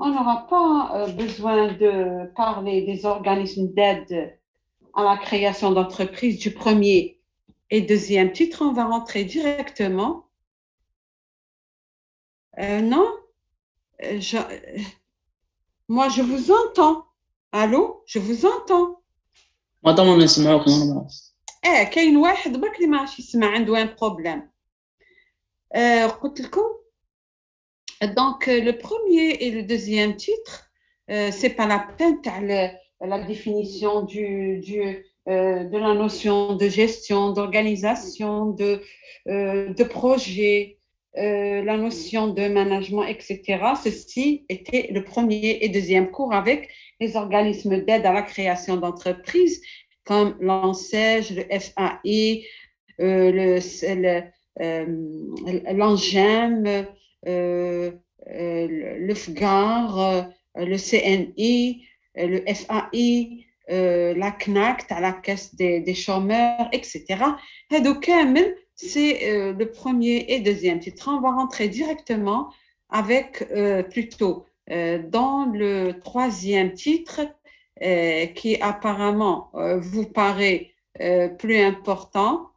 on n'aura pas besoin de parler des organismes d'aide à la création d'entreprises du premier et deuxième titre. On va rentrer directement. Non, je, moi je vous entends. Allô, je vous entends. طبعا نسمعوك نورمال. كاين واحد برك اللي ما عادش يسمع عنده ان بروبليم. قلت لكم. Donc, le premier et le deuxième titre, c'est pas la peine la définition de la notion de gestion, d'organisation, de projet, la notion de management, etc. Ceci était le premier et deuxième cours avec les organismes d'aide à la création d'entreprises comme l'ANSEJ, le FAI, l'ANGEM, le FGAR, le CNI, le FAI, la CNACT, la Caisse des chômeurs, etc. Donc, c'est le premier et deuxième titre. On va rentrer directement avec plutôt dans le troisième titre qui apparemment vous paraît plus important,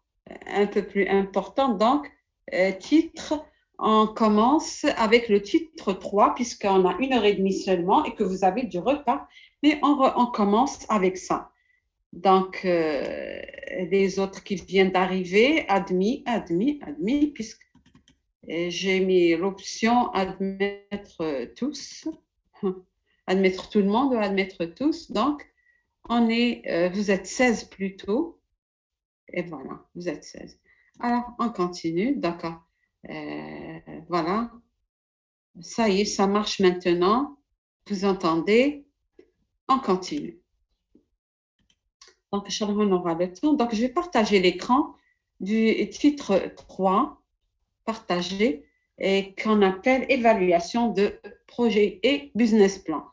un peu plus important. Donc, titre, on commence avec le titre 3 puisqu'on a 1h30 seulement et que vous avez du retard, mais on commence avec ça. Donc, les autres qui viennent d'arriver, admis, puisque j'ai mis l'option admettre tous, admettre tout le monde ou admettre tous. Donc, vous êtes 16 plutôt, et voilà, vous êtes 16. Alors, on continue, d'accord. Voilà, ça y est, ça marche maintenant. Vous entendez? On continue. Donc, on aura le temps. Donc, je vais partager l'écran du titre 3, partager, et qu'on appelle évaluation de projet et business plan.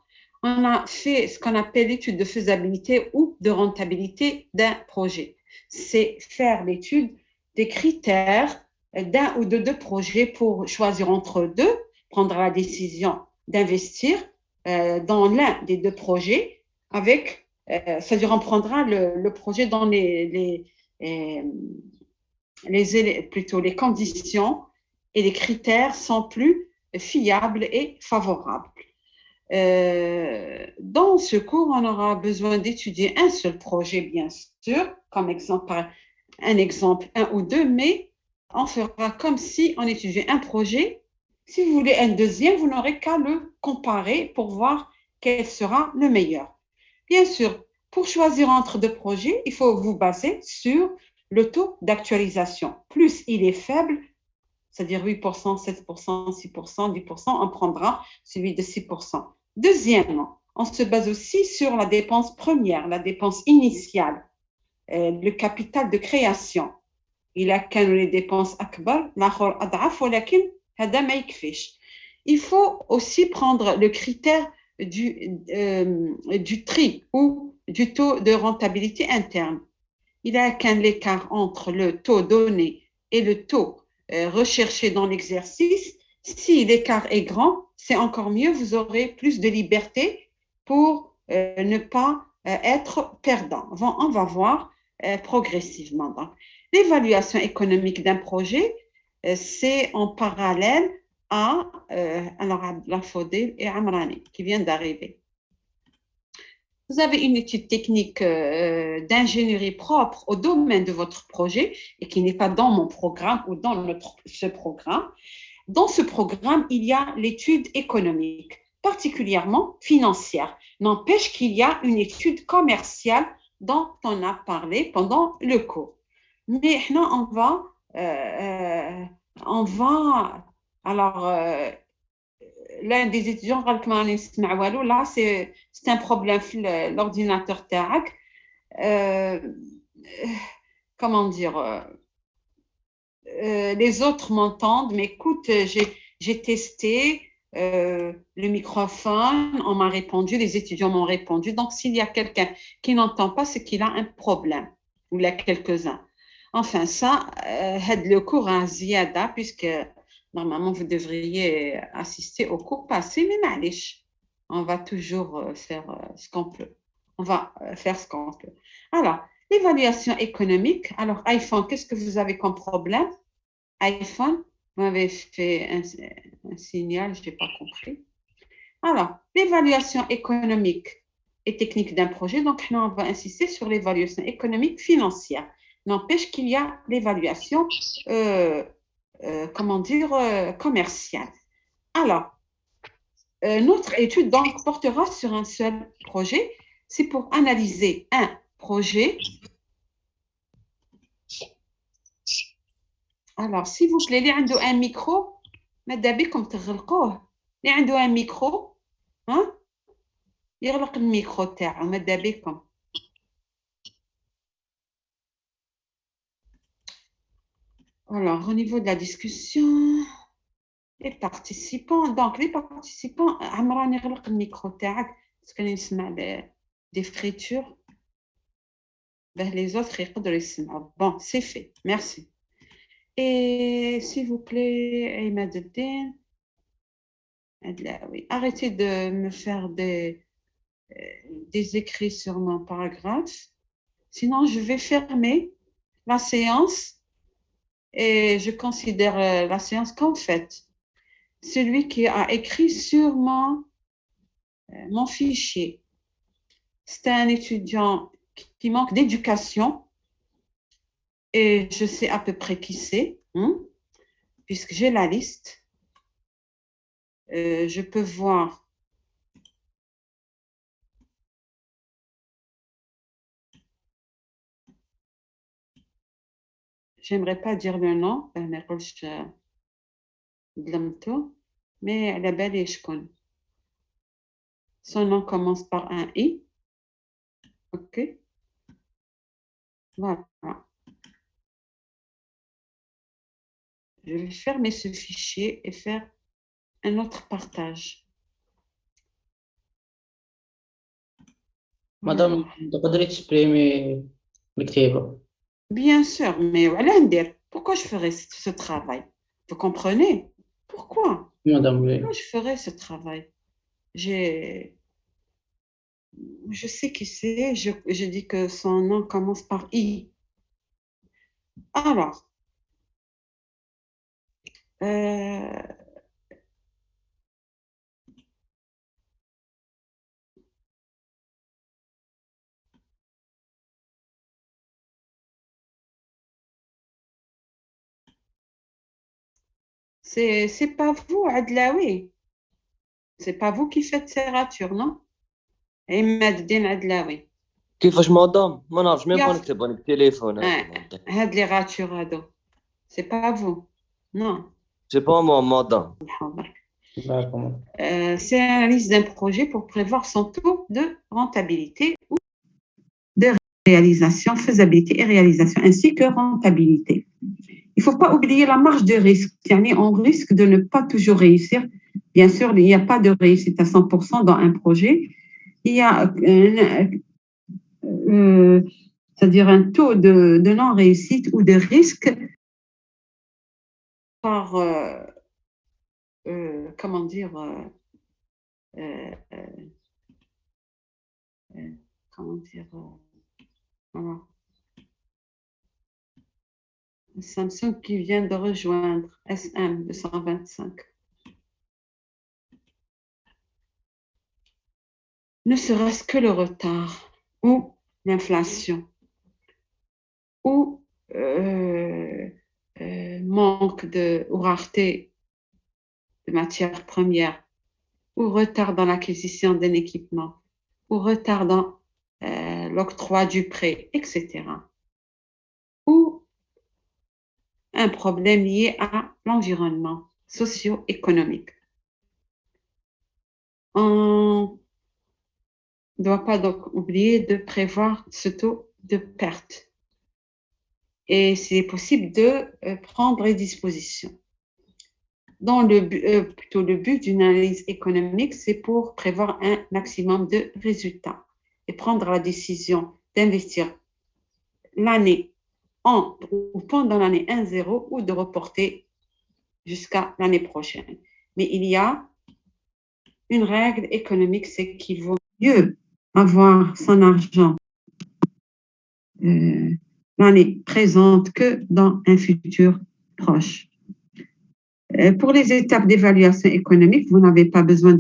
On a fait ce qu'on appelle l'étude de faisabilité ou de rentabilité d'un projet. C'est faire l'étude des critères d'un ou de deux projets pour choisir entre deux, prendre la décision d'investir dans l'un des deux projets avec, c'est-à-dire on prendra le projet dans plutôt les conditions et les critères sont plus fiables et favorables. Dans ce cours, on aura besoin d'étudier un seul projet, bien sûr, comme exemple, un exemple, un ou deux, mais on fera comme si on étudiait un projet. Si vous voulez un deuxième, vous n'aurez qu'à le comparer pour voir quel sera le meilleur. Bien sûr, pour choisir entre deux projets, il faut vous baser sur le taux d'actualisation. Plus il est faible, c'est-à-dire 8%, 7%, 6%, 10%, on prendra celui de 6%. Deuxièmement, on se base aussi sur la dépense première, la dépense initiale, le capital de création. Il faut aussi prendre le critère du tri ou du taux de rentabilité interne. Il y a qu'un écart entre le taux donné et le taux recherché dans l'exercice. Si l'écart est grand, c'est encore mieux, vous aurez plus de liberté pour ne pas être perdant. On va voir progressivement. Donc, l'évaluation économique d'un projet, c'est en parallèle à alors Abdelafodil et Amrani qui viennent d'arriver. Vous avez une étude technique d'ingénierie propre au domaine de votre projet et qui n'est pas dans mon programme ou dans ce programme. Dans ce programme, il y a l'étude économique, particulièrement financière. N'empêche qu'il y a une étude commerciale dont on a parlé pendant le cours. Mais on va alors l'un des étudiants là c'est un problème l'ordinateur تاعك comment dire les autres m'entendent mais écoute j'ai testé le microphone, on m'a répondu, les étudiants m'ont répondu. Donc, s'il y a quelqu'un qui n'entend pas, c'est qu'il a un problème. Ou il y a quelques-uns. Enfin, ça, le cours à Ziada, puisque normalement, vous devriez assister au cours passé, mais معليش. On va toujours faire ce qu'on peut. On va faire ce qu'on peut. Alors, l'évaluation économique. Alors, iPhone, qu'est-ce que vous avez comme problème? iPhone, vous m'avez fait un signal, je n'ai pas compris. Alors, l'évaluation économique et technique d'un projet. Donc, on va insister sur l'évaluation économique financière. N'empêche qu'il y a l'évaluation, commerciale. Alors, notre étude donc portera sur un seul projet. C'est pour analyser un projet. Alors, s'il vous plaît, les gens un micro, ماذا بكم تغلقوه. اللي عنده un micro, hein? يغلق الميكرو تاعو ماذا بكم. Alors, au niveau de la discussion, les participants. Donc, les participants, عمران يغلق الميكرو تاعك parce que نسمع des fritures. Ben, les autres يقدروا يسمعوا. Bon, c'est fait. Merci. Et s'il vous plaît, Aïmad Eddin, oui, arrêtez de me faire des écrits sur mon paragraphe. Sinon, je vais fermer la séance et je considère la séance comme faite. Celui qui a écrit sur mon fichier, c'est un étudiant qui manque d'éducation et je sais à peu près qui c'est, puisque j'ai la liste. Je peux voir j'aimerais pas dire le nom, mais à la belle je connais. Son nom commence par un I. OK. Voilà. Je vais fermer ce fichier et faire un autre partage. مدام تقدري تسبريمي الكتابة. Bien sûr, mais pourquoi je ferais ce travail? Vous comprenez? Pourquoi? Madame, Pourquoi je ferais ce travail? Je sais qui c'est, je dis que son nom commence par I. Alors, c'est pas vous, Adlaoui. C'est pas vous qui faites ces ratures, non? Ahmed Din Adlaoui. كيفاش مدام ما نعرفش ميم يا با نكتب على التليفون هاد لي راتور هادو. C'est pas vous. Non. سي با موا مدام. C'est l'analyse d'un projet pour prévoir son taux de rentabilité ou de réalisation, faisabilité et réalisation, ainsi que rentabilité. Il ne faut pas oublier la marge de risque. On risque de ne pas toujours réussir. Bien sûr, il n'y a pas de réussite à 100% dans un projet. Il y a c'est-à-dire un taux de non-réussite ou de risque par, comment dire, comment dire, voilà. Samsung qui vient de rejoindre SM225. Ne serait-ce que le retard ou l'inflation ou manque ou rareté de matières premières ou retard dans l'acquisition d'un équipement ou retard dans l'octroi du prêt, etc. Ou un problème lié à l'environnement socio-économique. On ne doit pas donc oublier de prévoir ce taux de perte. Et c'est possible de prendre les dispositions. Le but d'une analyse économique, c'est pour prévoir un maximum de résultats et prendre la décision d'investir l'année ou pendant l'année 1-0 ou de reporter jusqu'à l'année prochaine. Mais il y a une règle économique, c'est qu'il vaut mieux avoir son argent l'année présente que dans un futur proche. Pour les étapes d'évaluation économique, vous n'avez pas besoin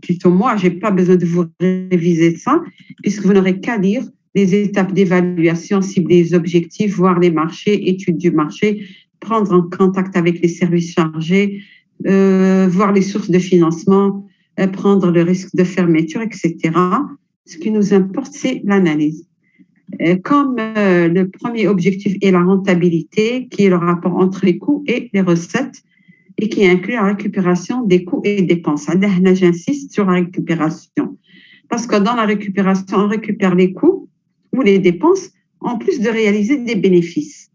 plutôt moi, je n'ai pas besoin de vous réviser ça, puisque vous n'aurez qu'à lire les étapes d'évaluation, cibler les objectifs, voir les marchés, étude du marché, prendre en contact avec les services chargés, voir les sources de financement, prendre le risque de fermeture, etc. Ce qui nous importe, c'est l'analyse. Comme le premier objectif est la rentabilité, qui est le rapport entre les coûts et les recettes, et qui inclut la récupération des coûts et dépenses. Là, j'insiste sur la récupération. Parce que dans la récupération, on récupère les coûts ou les dépenses, en plus de réaliser des bénéfices.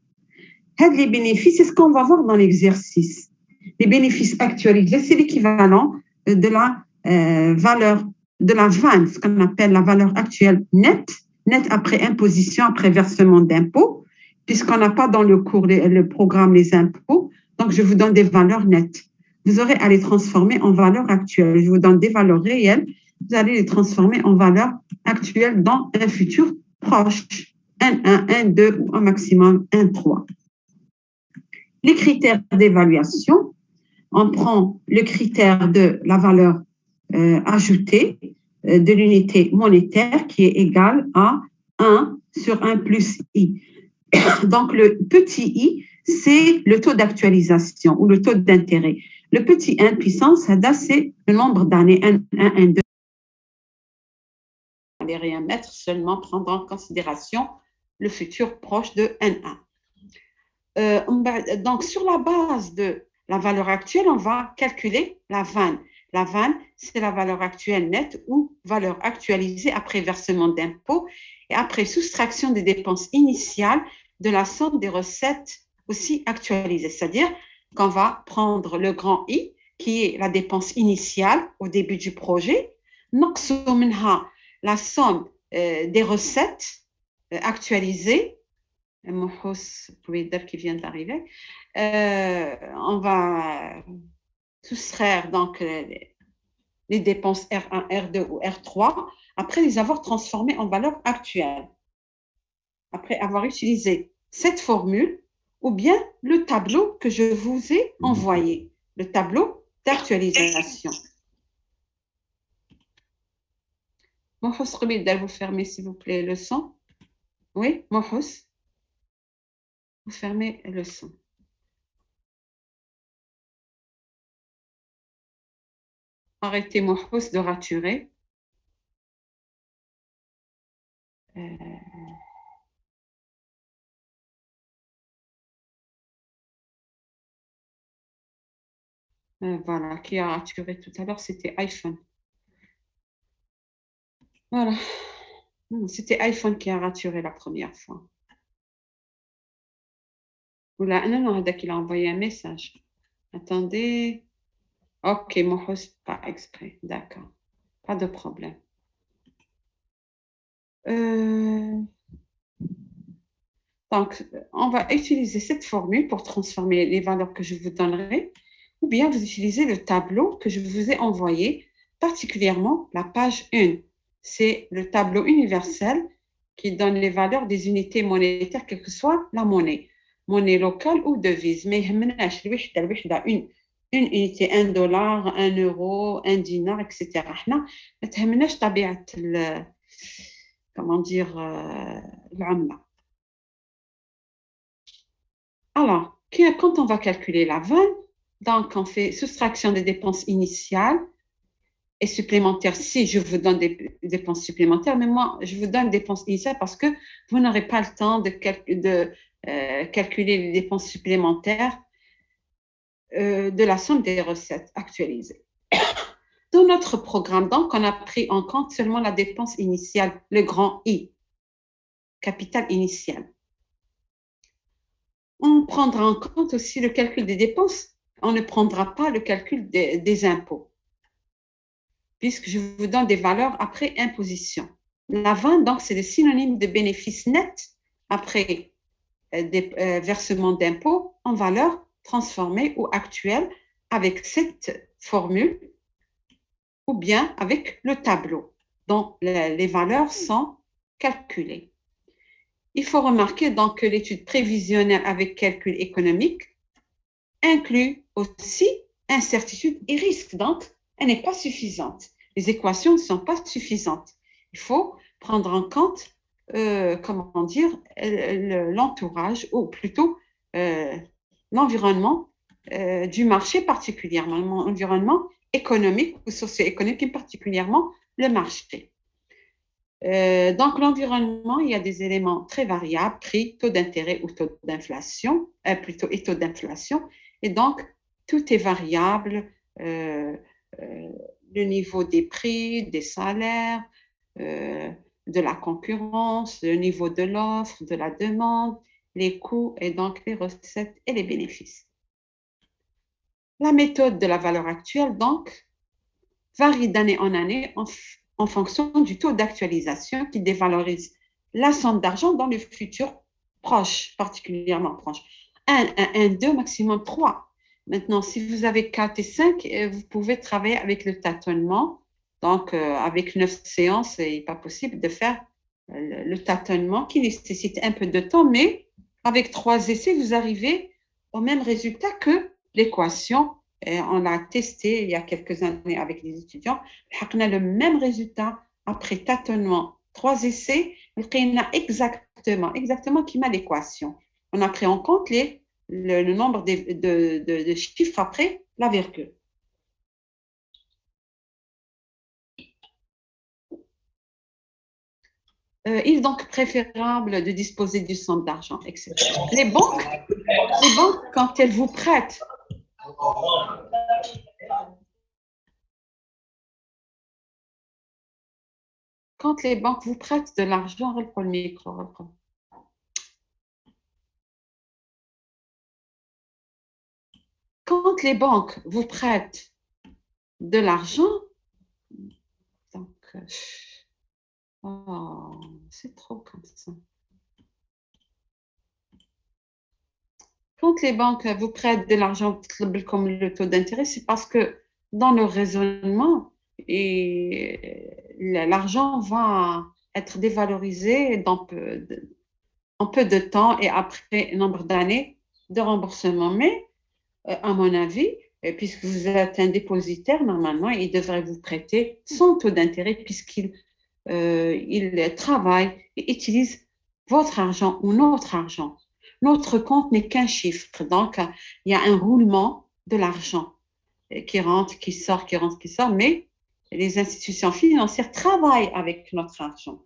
Les bénéfices, c'est ce qu'on va voir dans l'exercice. Les bénéfices actualisés, c'est l'équivalent de la valeur, de la vanne, ce qu'on appelle la valeur actuelle nette après imposition, après versement d'impôts, puisqu'on n'a pas dans le cours, le programme, les impôts. Donc, je vous donne des valeurs nettes. Vous aurez à les transformer en valeurs actuelles. Je vous donne des valeurs réelles. Vous allez les transformer en valeurs actuelles dans un futur proche. 1,1, 1,2 ou un maximum 1,3. Les critères d'évaluation, on prend le critère de la valeur ajoutée de l'unité monétaire qui est égale à 1 sur 1 plus i. Donc, le petit i, c'est le taux d'actualisation ou le taux d'intérêt. Le petit 1 puissance, c'est le nombre d'années, 1, 1, 2. On n'allait rien mettre, seulement prendre en considération le futur proche de N1. Donc, sur la base de la valeur actuelle, on va calculer la vanne. La vanne, c'est la valeur actuelle nette ou valeur actualisée après versement d'impôts et après soustraction des dépenses initiales de la somme des recettes aussi actualisées. C'est-à-dire qu'on va prendre le grand I, qui est la dépense initiale au début du projet, la somme des recettes actualisées, qui vient d'arriver, on va soustraire donc les dépenses R1, R2 ou R3 après les avoir transformées en valeur actuelle, après avoir utilisé cette formule ou bien le tableau que je vous ai envoyé, le tableau d'actualisation. Mohous, vous fermez s'il vous plaît le son. Oui, Mohous, vous fermez le son. Arrêtez Mohous de raturer. Voilà, qui a raturé tout à l'heure, c'était iPhone. Voilà. C'était iPhone qui a raturé la première fois. Oula, non, il a envoyé un message. Attendez. Ok, Mohous, pas exprès. D'accord. Pas de problème. Donc, on va utiliser cette formule pour transformer les valeurs que je vous donnerai, ou bien vous utilisez le tableau que je vous ai envoyé, particulièrement la page 1. C'est le tableau universel qui donne les valeurs des unités monétaires, quelle que soit la monnaie locale ou devise. Mais une unité, 1 dollar, 1 euro, 1 dinar, etc. Comment dire, l'amla. Alors, quand on va calculer la vanne, donc on fait soustraction des dépenses initiales et supplémentaires si je vous donne des dépenses supplémentaires, mais moi, je vous donne des dépenses initiales parce que vous n'aurez pas le temps de calculer les dépenses supplémentaires de la somme des recettes actualisées. Dans notre programme, donc, on a pris en compte seulement la dépense initiale, le grand I, capital initial. On prendra en compte aussi le calcul des dépenses. On ne prendra pas le calcul des impôts, puisque je vous donne des valeurs après imposition. La vanne, donc, c'est le synonyme de bénéfice net après des versements d'impôts en valeur transformée ou actuelle avec cette formule ou bien avec le tableau dont les valeurs sont calculées. Il faut remarquer donc que l'étude prévisionnelle avec calcul économique inclut aussi incertitude et risque. Donc, elle n'est pas suffisante. Les équations ne sont pas suffisantes. Il faut prendre en compte, comment dire, l'entourage, ou plutôt l'environnement du marché particulièrement, l'environnement économique ou socio-économique et particulièrement le marché. Donc, l'environnement, il y a des éléments très variables, prix, taux d'intérêt ou taux d'inflation, plutôt et taux d'inflation. Et donc, tout est variable, le niveau des prix, des salaires, de la concurrence, le niveau de l'offre, de la demande, les coûts et donc les recettes et les bénéfices. La méthode de la valeur actuelle, donc, varie d'année en année en fonction du taux d'actualisation qui dévalorise la somme d'argent dans le futur proche, particulièrement proche. 1, 1, 2, maximum 3. Maintenant, si vous avez 4 et 5, vous pouvez travailler avec le tâtonnement. Donc, avec 9 séances, il n'est pas possible de faire le tâtonnement qui nécessite un peu de temps, mais avec 3 essais, vous arrivez au même résultat que l'équation. Et on l'a testé il y a quelques années avec les étudiants. On a le même résultat après tâtonnement, 3 essais. On a exactement qui m'a l'équation. On a pris en compte le nombre de chiffres après la virgule. Il est donc préférable de disposer du somme d'argent, etc. Les banques, quand elles vous prêtent, quand les banques vous prêtent de l'argent, reprends le micro, reprends. Quand les banques vous prêtent de l'argent, donc, oh, c'est trop comme ça. Quand les banques vous prêtent de l'argent comme le taux d'intérêt, c'est parce que dans le raisonnement, l'argent va être dévalorisé en peu de temps et après un nombre d'années de remboursement. Mais, à mon avis, puisque vous êtes un dépositaire, normalement, il devrait vous prêter son taux d'intérêt puisqu'il travaille et utilise votre argent ou notre argent. Notre compte n'est qu'un chiffre. Donc, il y a un roulement de l'argent qui rentre, qui sort, qui rentre, qui sort. Mais les institutions financières travaillent avec notre argent.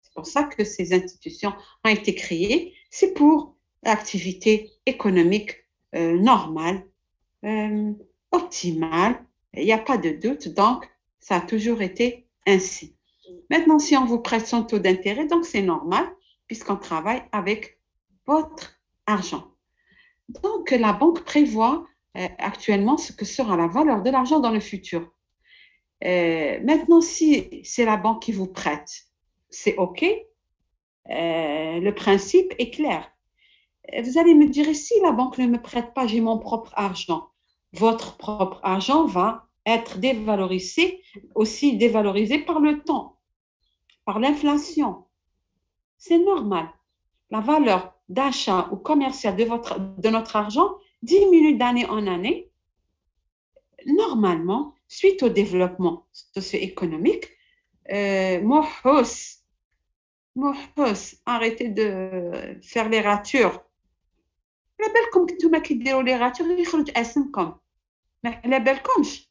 C'est pour ça que ces institutions ont été créées. C'est pour l'activité économique normale, optimale. Il n'y a pas de doute. Donc, ça a toujours été ainsi. Maintenant, si on vous prête son taux d'intérêt, donc c'est normal puisqu'on travaille avec votre argent. Donc, la banque prévoit actuellement ce que sera la valeur de l'argent dans le futur. Maintenant, si c'est la banque qui vous prête, c'est OK. Le principe est clair. Vous allez me dire, si la banque ne me prête pas, j'ai mon propre argent. Votre propre argent va être dévalorisé, aussi dévalorisé par le temps, par l'inflation. C'est normal. La valeur d'achat ou commerciale de notre argent diminue d'année en année. Normalement, suite au développement socio-économique, arrêtez de faire les ratures. على بالكم كنتوما كديروا لي راتور يخرج اسمكم ما على بالكمش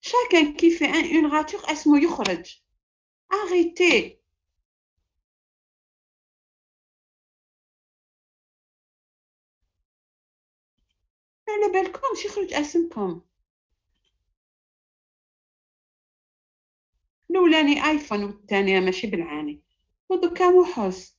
chacun qui fait une rature اسمه يخرج arrêtez ما على بالكمش يخرج اسمكم الاولاني ايفون والثانيه ماشي بالعاني ودوكا موحوس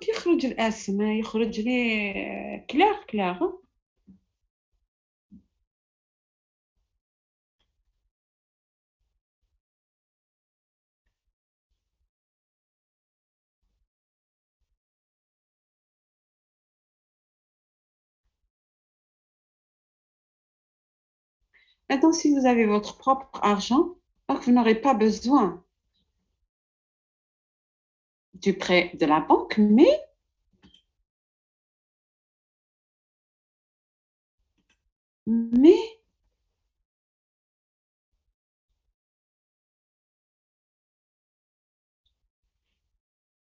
كي يخرج الاسم يخرج لي كلار. Maintenant, si vous avez votre propre argent, donc vous n'aurez pas besoin du prêt de la banque, mais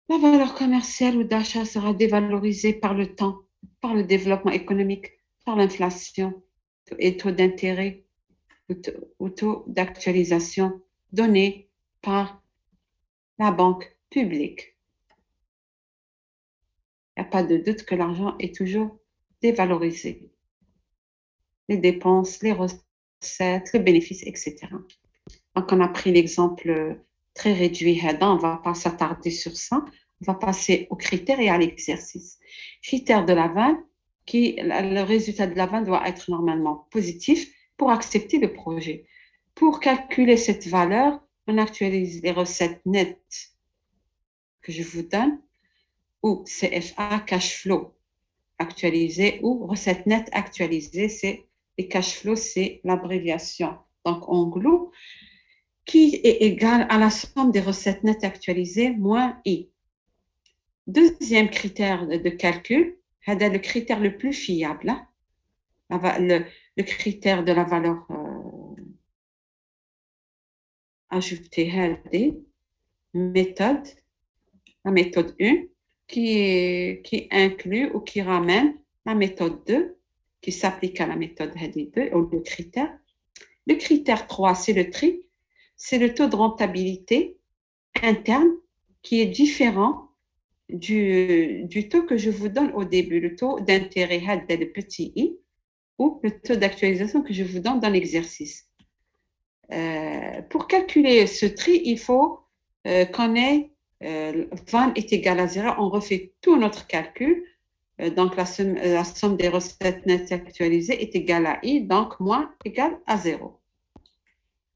la valeur commerciale ou d'achat sera dévalorisée par le temps, par le développement économique, par l'inflation et taux d'intérêt ou taux d'actualisation donnés par la banque publique. Il n'y a pas de doute que l'argent est toujours dévalorisé. Les dépenses, les recettes, le bénéfice, etc. Donc, on a pris l'exemple très réduit. On ne va pas s'attarder sur ça. On va passer aux critères et à l'exercice. Critères de Laval, le résultat de Laval doit être normalement positif pour accepter le projet. Pour calculer cette valeur, on actualise les recettes nettes que je vous donne, ou CFA, cash flow actualisé, ou recettes nettes actualisées, c'est les cash flow, c'est l'abréviation. Donc, en gros, qui est égal à la somme des recettes nettes actualisées moins I. Deuxième critère de calcul, c'est le critère le plus fiable, le critère de la valeur ajoutée, méthode, la méthode 1, qui inclut ou qui ramène la méthode 2, qui s'applique à la méthode 2, ou le critère. Le critère 3, c'est le tri, c'est le taux de rentabilité interne qui est différent du taux que je vous donne au début, le taux d'intérêt, le petit i, ou le taux d'actualisation que je vous donne dans l'exercice. Pour calculer ce tri, il faut qu'on ait van est égal à 0. On refait tout notre calcul. Donc, la somme des recettes nettes actualisées est égale à i, donc moins égale à 0.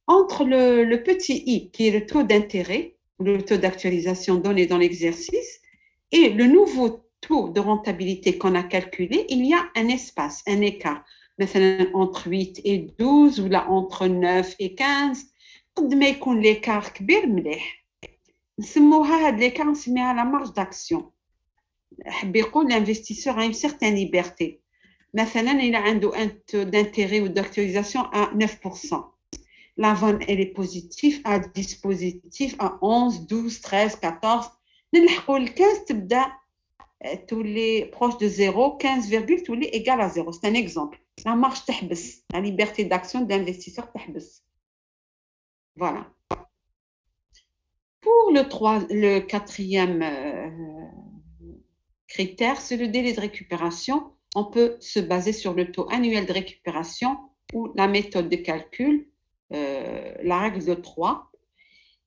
Entre le petit i, qui est le taux d'intérêt, ou le taux d'actualisation donné dans l'exercice, et le nouveau taux de rentabilité qu'on a calculé, il y a un espace, un écart. مثلا entre 8 et 12 ou là entre 9 et 15 قد ما يكون l'écart كبير مليح نسموها هاد l'écart نسميها la marge d'action حب يقول l'investisseur a une certaine liberté مثلا il a un taux d'intérêt ou d'actualisation à 9%. La vente elle est positive à 10 positif à 11 12 13 14 نلحقوا ل 15 تبدا tous les proches de 0 15 virgule tous les égal à 0. C'est un exemple. La marge تحبس, la liberté d'action de l'investisseur تحبس. Voilà. Pour le quatrième critère, c'est le délai de récupération. On peut se baser sur le taux annuel de récupération ou la méthode de calcul, la règle de 3.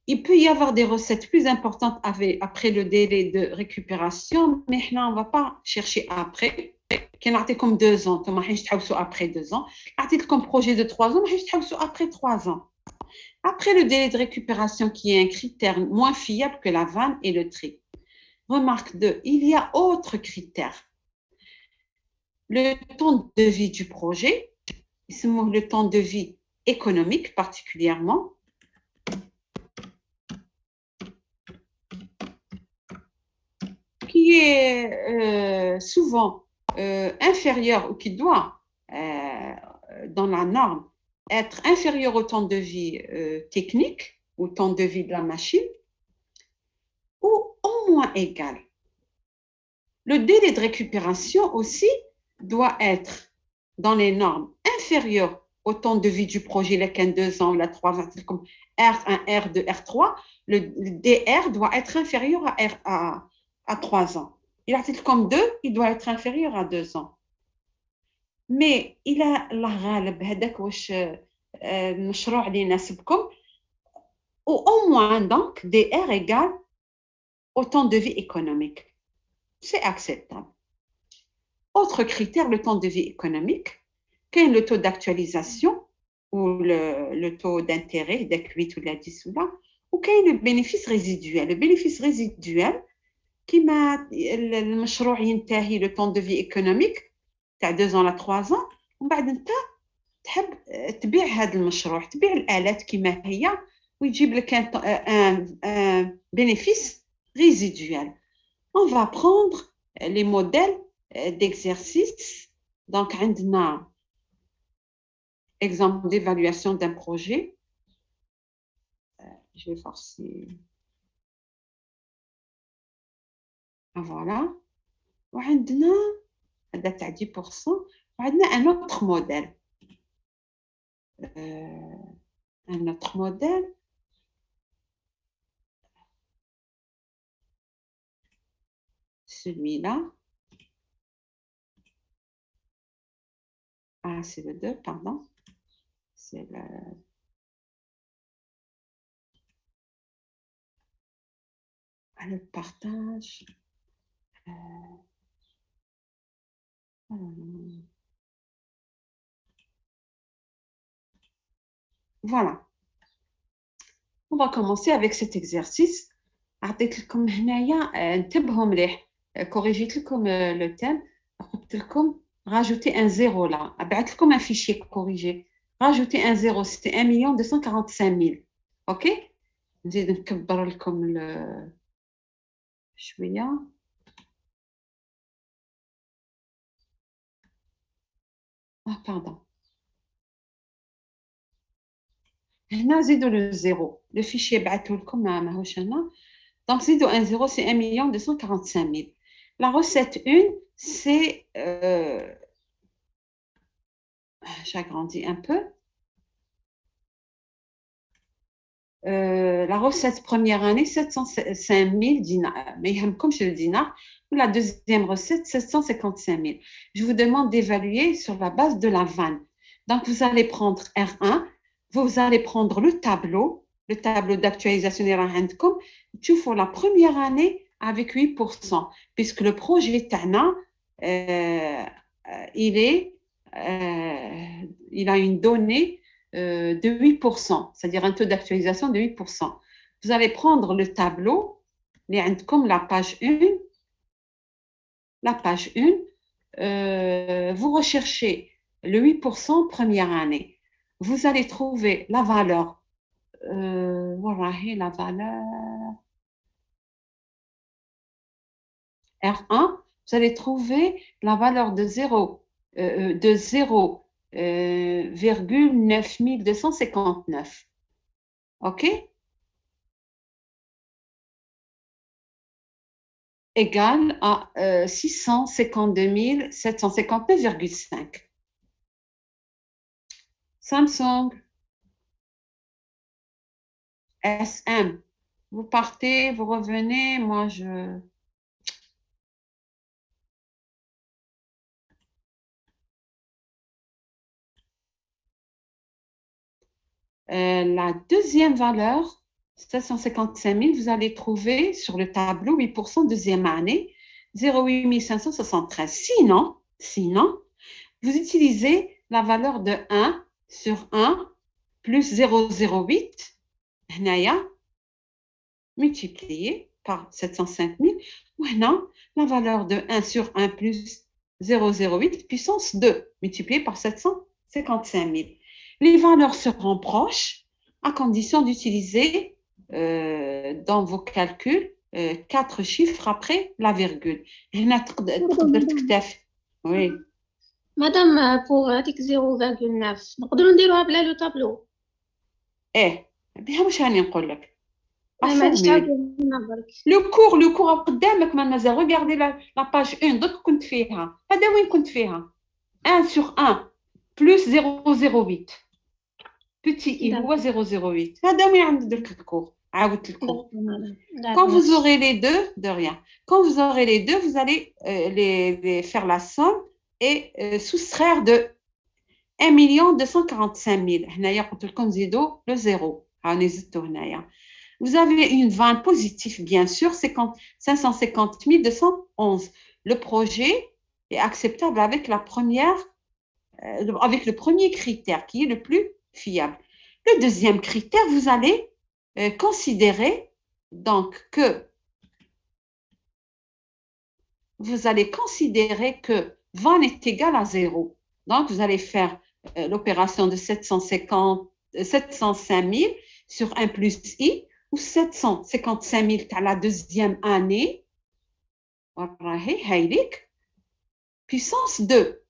Il peut y avoir des recettes plus importantes après le délai de récupération, mais là, on ne va pas chercher après. Qui a comme 2 ans, après 2 ans. Comme projet de 3 ans, après 3 ans. Après le délai de récupération, qui est un critère moins fiable que la vanne et le tri. Remarque 2, il y a autre critère. Le temps de vie du projet, le temps de vie économique particulièrement, qui est souvent inférieur ou qui doit, dans la norme, être inférieur au temps de vie technique, au temps de vie de la machine, ou au moins égal. Le délai de récupération aussi doit être dans les normes inférieur au temps de vie du projet, les 2 ans, la 3 ans, comme R1, R2, R3, le DR doit être inférieur à 3 ans. Il a comme 2, il doit être inférieur à 2 ans. Mais il a la غالب هذاك واش المشروع اللي يناسبكم ou au moins donc DR égale au temps de vie économique. c'est acceptable. Autre critère, le temps de vie économique, quel est le taux d'actualisation ou le taux d'intérêt, d'equity ou de la 10 ou là, ou quel est le bénéfice résiduel. Le bénéfice résiduel, كيما المشروع ينتهي le temps de vie économique تاع 2 ans à 3 ans ومن بعد انت تحب تبيع هذا المشروع تبيع الآلات كيما هي ويجيب لك un bénéfice résiduel. On va prendre les modèles d'exercice. Donc عندنا exemple d'évaluation d'un projet. Je vais voir si voilà. وعندنا هذا تاع 10% وعندنا un autre modèle. Un autre modèle. Celui-là. Ah, c'est le 2, pardon. C'est le partage. Voilà. On va commencer avec cet exercice. أعطيت لكم هنايا انتبهوا مليح كوريجيت لكم لو تيم قلت لكم rajouter un zéro là بعثت لكم un fichier corrigé rajouter un zéro c'était 1 245 000 OK نزيد نكبر لكم شويه pardon هنا زيدوا le zéro le fichier بعثته لكم ماهوش هنا donc زيدوا un zéro c'est 1 245 000 la recette 1 c'est j'agrandis un peu. La recette première année, 705 000 dinars. Mais comme je le dinar, la deuxième recette, 755 000. Je vous demande d'évaluer sur la base de la vanne. Donc, vous allez prendre R1, vous allez prendre le tableau d'actualisation des rendements. Tu fais la première année avec 8%, puisque le projet TANA, il a une donnée de 8%, c'est-à-dire un taux d'actualisation de 8%. Vous allez prendre le tableau, comme la page 1, vous recherchez le 8% première année. Vous allez trouver la valeur, voilà, la valeur R1, vous allez trouver la valeur de 0,9259. OK? Égale à 652 759,5. Samsung. SM. Vous partez, vous revenez, moi je... La deuxième valeur, 755 000, vous allez trouver sur le tableau 8% deuxième année, 0,8 573. Sinon, vous utilisez la valeur de 1 sur 1 plus 0,08, multiplié par 705 000, maintenant, la valeur de 1 sur 1 plus 0,08 puissance 2, multiplié par 755 000. Les valeurs seront proches à condition d'utiliser dans vos calculs 4 chiffres après la virgule. Oui. Madame, pour 0,9, نقدروا نديروها بلا لو تابلو. بها واش راني نقول لك. لو كور قدامك مازال regardez la page 1 دوك كنت فيها. هذا وين كنت فيها؟ 1 sur 1 plus 0,08. Petit i هو 0,08. هذا وين عندك الكور؟ عاودت الكور. Quand vous aurez les deux, de rien. Quand vous aurez les deux, vous allez les faire la somme et soustraire de 1 245 000. هنايا قلت لكم زيدوا le zéro. هاني زدتو هنايا. Vous avez une vanne positive, bien sûr, 550 211. Le projet est acceptable avec avec le premier critère qui est le plus fiable. Le deuxième critère, vous allez considérer donc que van est égal à 0. Donc, vous allez faire l'opération de 705 000 sur 1 plus i, ou 755 000 à la deuxième année, puissance 2,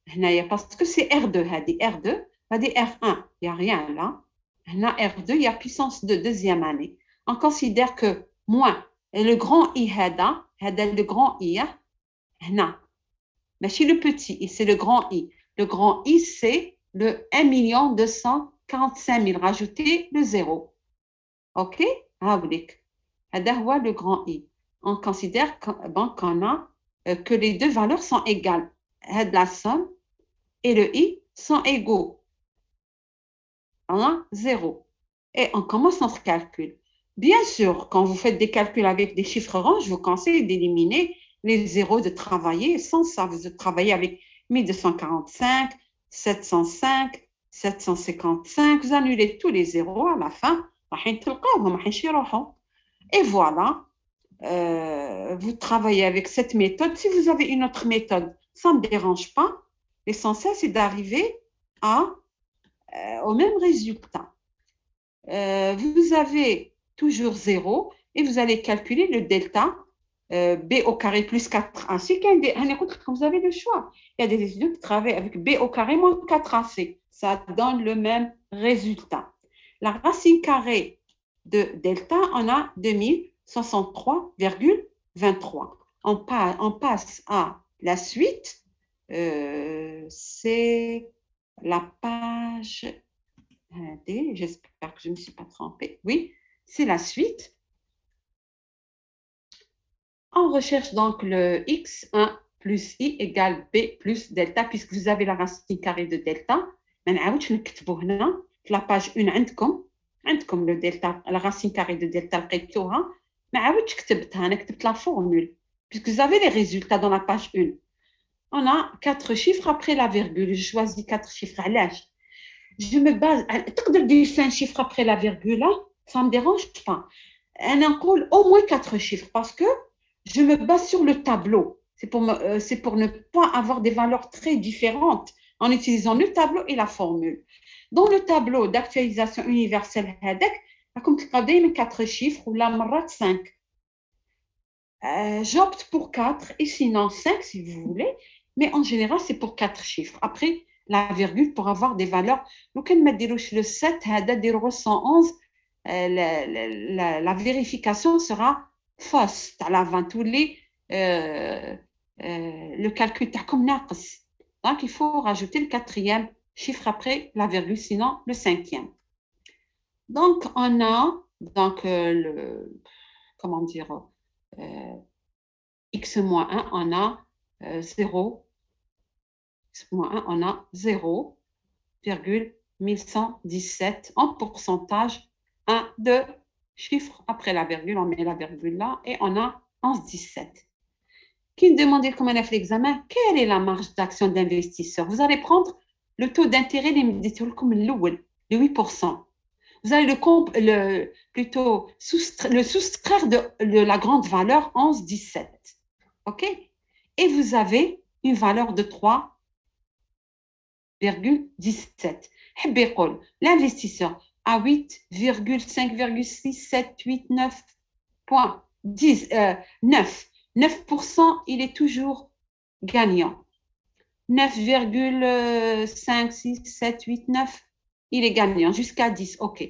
parce que c'est R2, R2, R1, il n'y a rien là. R2, il y a puissance 2, deuxième année. On considère que moins le grand I, le grand I, mais chez le petit I, c'est le grand I. Le grand I, c'est le 1 245 000, rajouter le 0. OK? Le grand I. On considère qu'on a que les deux valeurs sont égales. La somme et le I sont égaux. On a 0. Et on commence notre calcul. Bien sûr, quand vous faites des calculs avec des chiffres ronds, je vous conseille d'éliminer les zéros, de travailler sans ça. Vous travaillez avec 1245, 705, 755. Vous annulez tous les zéros à la fin. Et voilà, vous travaillez avec cette méthode. Si vous avez une autre méthode, ça ne me dérange pas. L'essentiel, c'est d'arriver au même résultat. Vous avez toujours 0 et vous allez calculer le delta b au carré plus 4ac. Comme vous avez le choix. Il y a des étudiants qui travaillent avec b au carré moins 4ac. Ça donne le même résultat. La racine carrée de delta, on a 2063,23. On passe à la suite. C'est la page... J'espère que je ne me suis pas trompée. Oui, c'est la suite. On recherche donc le x1 plus i égale b plus delta, puisque vous avez la racine carrée de delta. La page 1 عندكم le delta, la racine carrée de delta لقيتوها. ما عاودتش كتبتها، أنا كتبت la formule, puisque vous avez les résultats dans la page 1. On a 4 chiffres après la virgule. Je choisis 4 chiffres. علاش؟ Je me base, تقدر دير 5 chiffres après la virgule, ça ne me dérange pas. On a au moins 4 chiffres parce que je me base sur le tableau. C'est pour ne pas avoir des valeurs très différentes en utilisant le tableau et la formule. Dans le tableau d'actualisation universelle, comme tu as 4 chiffres ou la marrat 5. J'opte pour 4 et sinon 5 si vous voulez, mais en général, c'est pour 4 chiffres. Après, la virgule pour avoir des valeurs. Donc, quand on le 7, 111, la vérification sera fausse. Le calcul comme naqs. Donc, il faut rajouter le 4e chiffre après la virgule, sinon le 5e. Donc, on a x-1, on a 0. X-1, on a 0,1117 en pourcentage, 1, 2 chiffres après la virgule, on met la virgule là et on a 11,17. Qui me demandait comment on a fait l'examen, quelle est la marge d'action d'investisseur? Vous allez prendre le taux d'intérêt comme le 8%. Vous allez le soustraire de la grande valeur 11,17. OK? Et vous avez une valeur de 3,17. L'investisseur à 8,5,6,7,8,9 points. 9%, il est toujours gagnant. 9,5, 6, 7, 8, 9, il est gagnant jusqu'à 10. OK.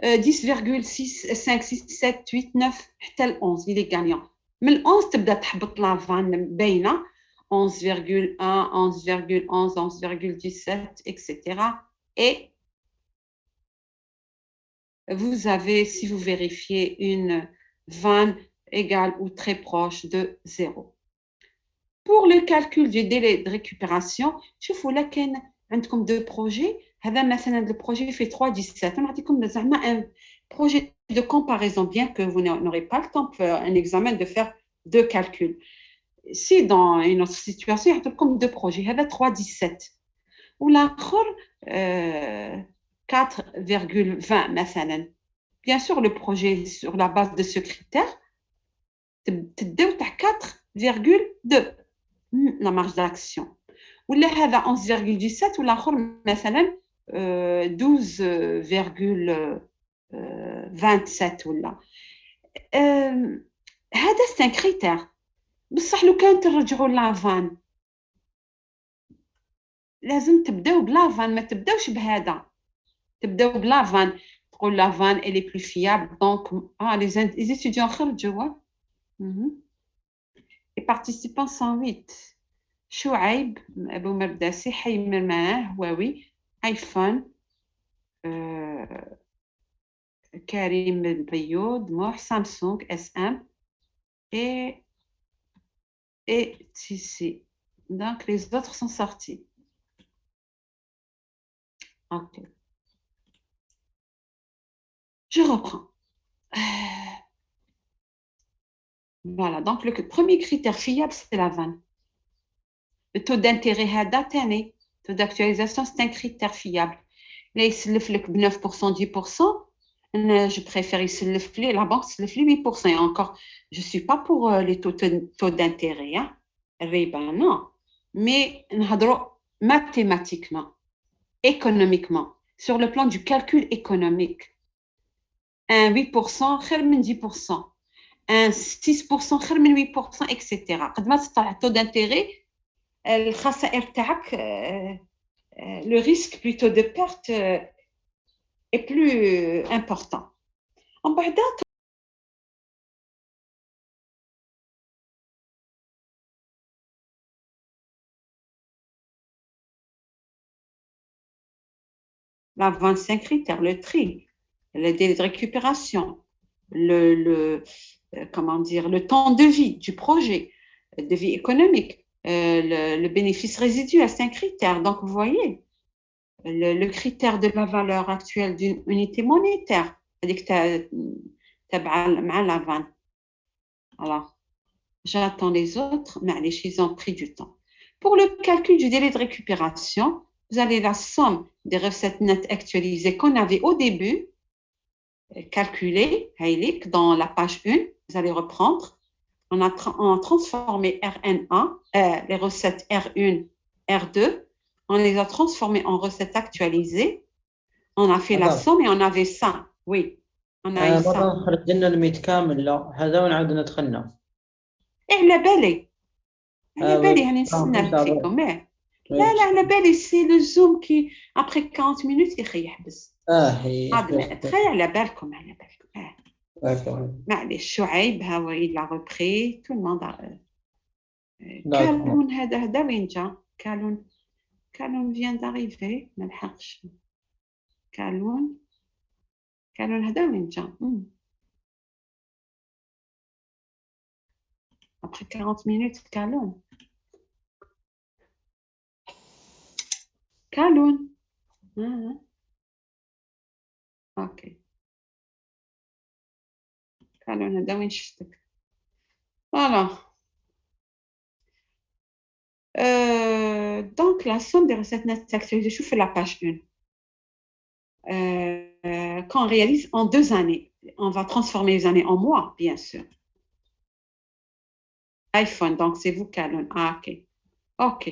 10,6, 5, 6, 7, 8, 9, حتى ال 11, il est gagnant. من ال 11 تبدأ تحبط لا فان باينة 11,1, 11,11, 11,17, etc. Et vous avez, si vous vérifiez, une vanne égale ou très proche de 0. Pour le calcul du délai de récupération, شوفوا لكن عندكم deux projets. هذا مثلا le projet fait 3,17. On a dit comme un projet de comparaison, bien que vous n'aurez pas le temps pour un examen de faire deux calculs. Si dans une autre situation, il y a comme deux projets, il y avait 3,17 ou l'autre 4,20 مثلا. Bien sûr, le projet sur la base de ce critère, تبداو تاع 4,2 la marge d'action. ولا هذا 11,17 والاخر مثلا 12,27 ولا هذا c'est un critère. بصح لو كان ترجعوا لافان لازم تبداو بلافان ما تبداوش بهذا تبداو بلافان تقول لافان elle est plus fiable donc les étudiants خرجوا les participants 108 شعيب أبو مرداسي حيمر معاه هواوي ايفون كريم البيوض موح سامسونج اس ام et TC. Donc les autres sont sortis. Ok. Je reprends. Voilà, donc le premier critère fiable, c'est la vanne. Le taux d'intérêt هذا تاني. Le taux d'actualisation, c'est un critère fiable. Là, il se lève 9%, 10%. Je préfère la banque se lève 8%. Et encore, je ne suis pas pour les taux d'intérêt. Hein? Non. Mais mathématiquement, économiquement, sur le plan du calcul économique, un 8%, خير من 10%. Un 6%, خير من 8%, etc. قد ما تطلع taux d'intérêt, الخسائر تاعك le risque plutôt de perte est plus important. En بعد la 25 critères, le tri, le délai de récupération, comment dire, le temps de vie du projet, de vie économique, le bénéfice résiduel, c'est un critère. Donc, vous voyez, le critère de la valeur actuelle d'une unité monétaire, c'est-à-dire que tu la vanne. Alors, j'attends les autres, mais ils ont pris du temps. Pour le calcul du délai de récupération, vous avez la somme des recettes nettes actualisées qu'on avait au début, calculées, dans la page 1, vous allez reprendre. On a transformé RNA, les recettes R1, R2, on les a transformées en recettes actualisées. On a fait la somme et on avait ça. Oui, on a eu ça. مرة خرجنا الميت كامل لا هذا ونعود ندخلنا. على بالي هنستنى فيكم. لا على بالي سي لو زوم كي ابري 40 مينوت يخيح بس. تخيل على بالكم. معليش شعيب ها هو il a repris tout le monde كالون هذا وين جا كالون vient d'arriver ما لحقش كالون هذا وين جا après 40 minutes كالون اوكي كالون هذا وين شفتك voilà. Donc la somme des recettes nettes actualisées, je fais la page 1. Quand on réalise en 2 années, on va transformer les années en mois, bien sûr. iPhone, donc c'est vous, Calon. Ok.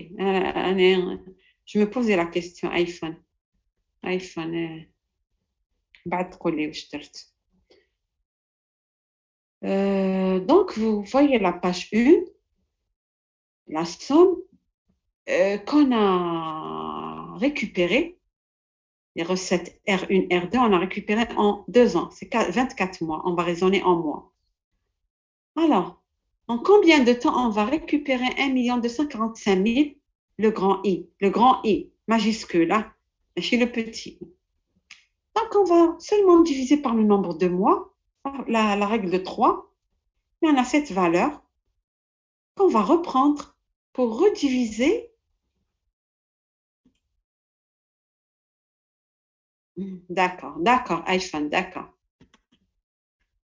Je me posais la question, iPhone. بعد تقولي واش درت. Donc vous voyez la page 1, la somme qu'on a récupérée, les recettes R1, R2, on a récupéré en 2 ans. C'est 24 mois. On va raisonner en mois. Alors, en combien de temps on va récupérer 1 245 000, le grand I, majuscule, hein, chez le petit. Donc, on va seulement diviser par le nombre de mois, la règle de 3, et on a cette valeur qu'on va reprendre pour rediviser. D'accord, iPhone, d'accord.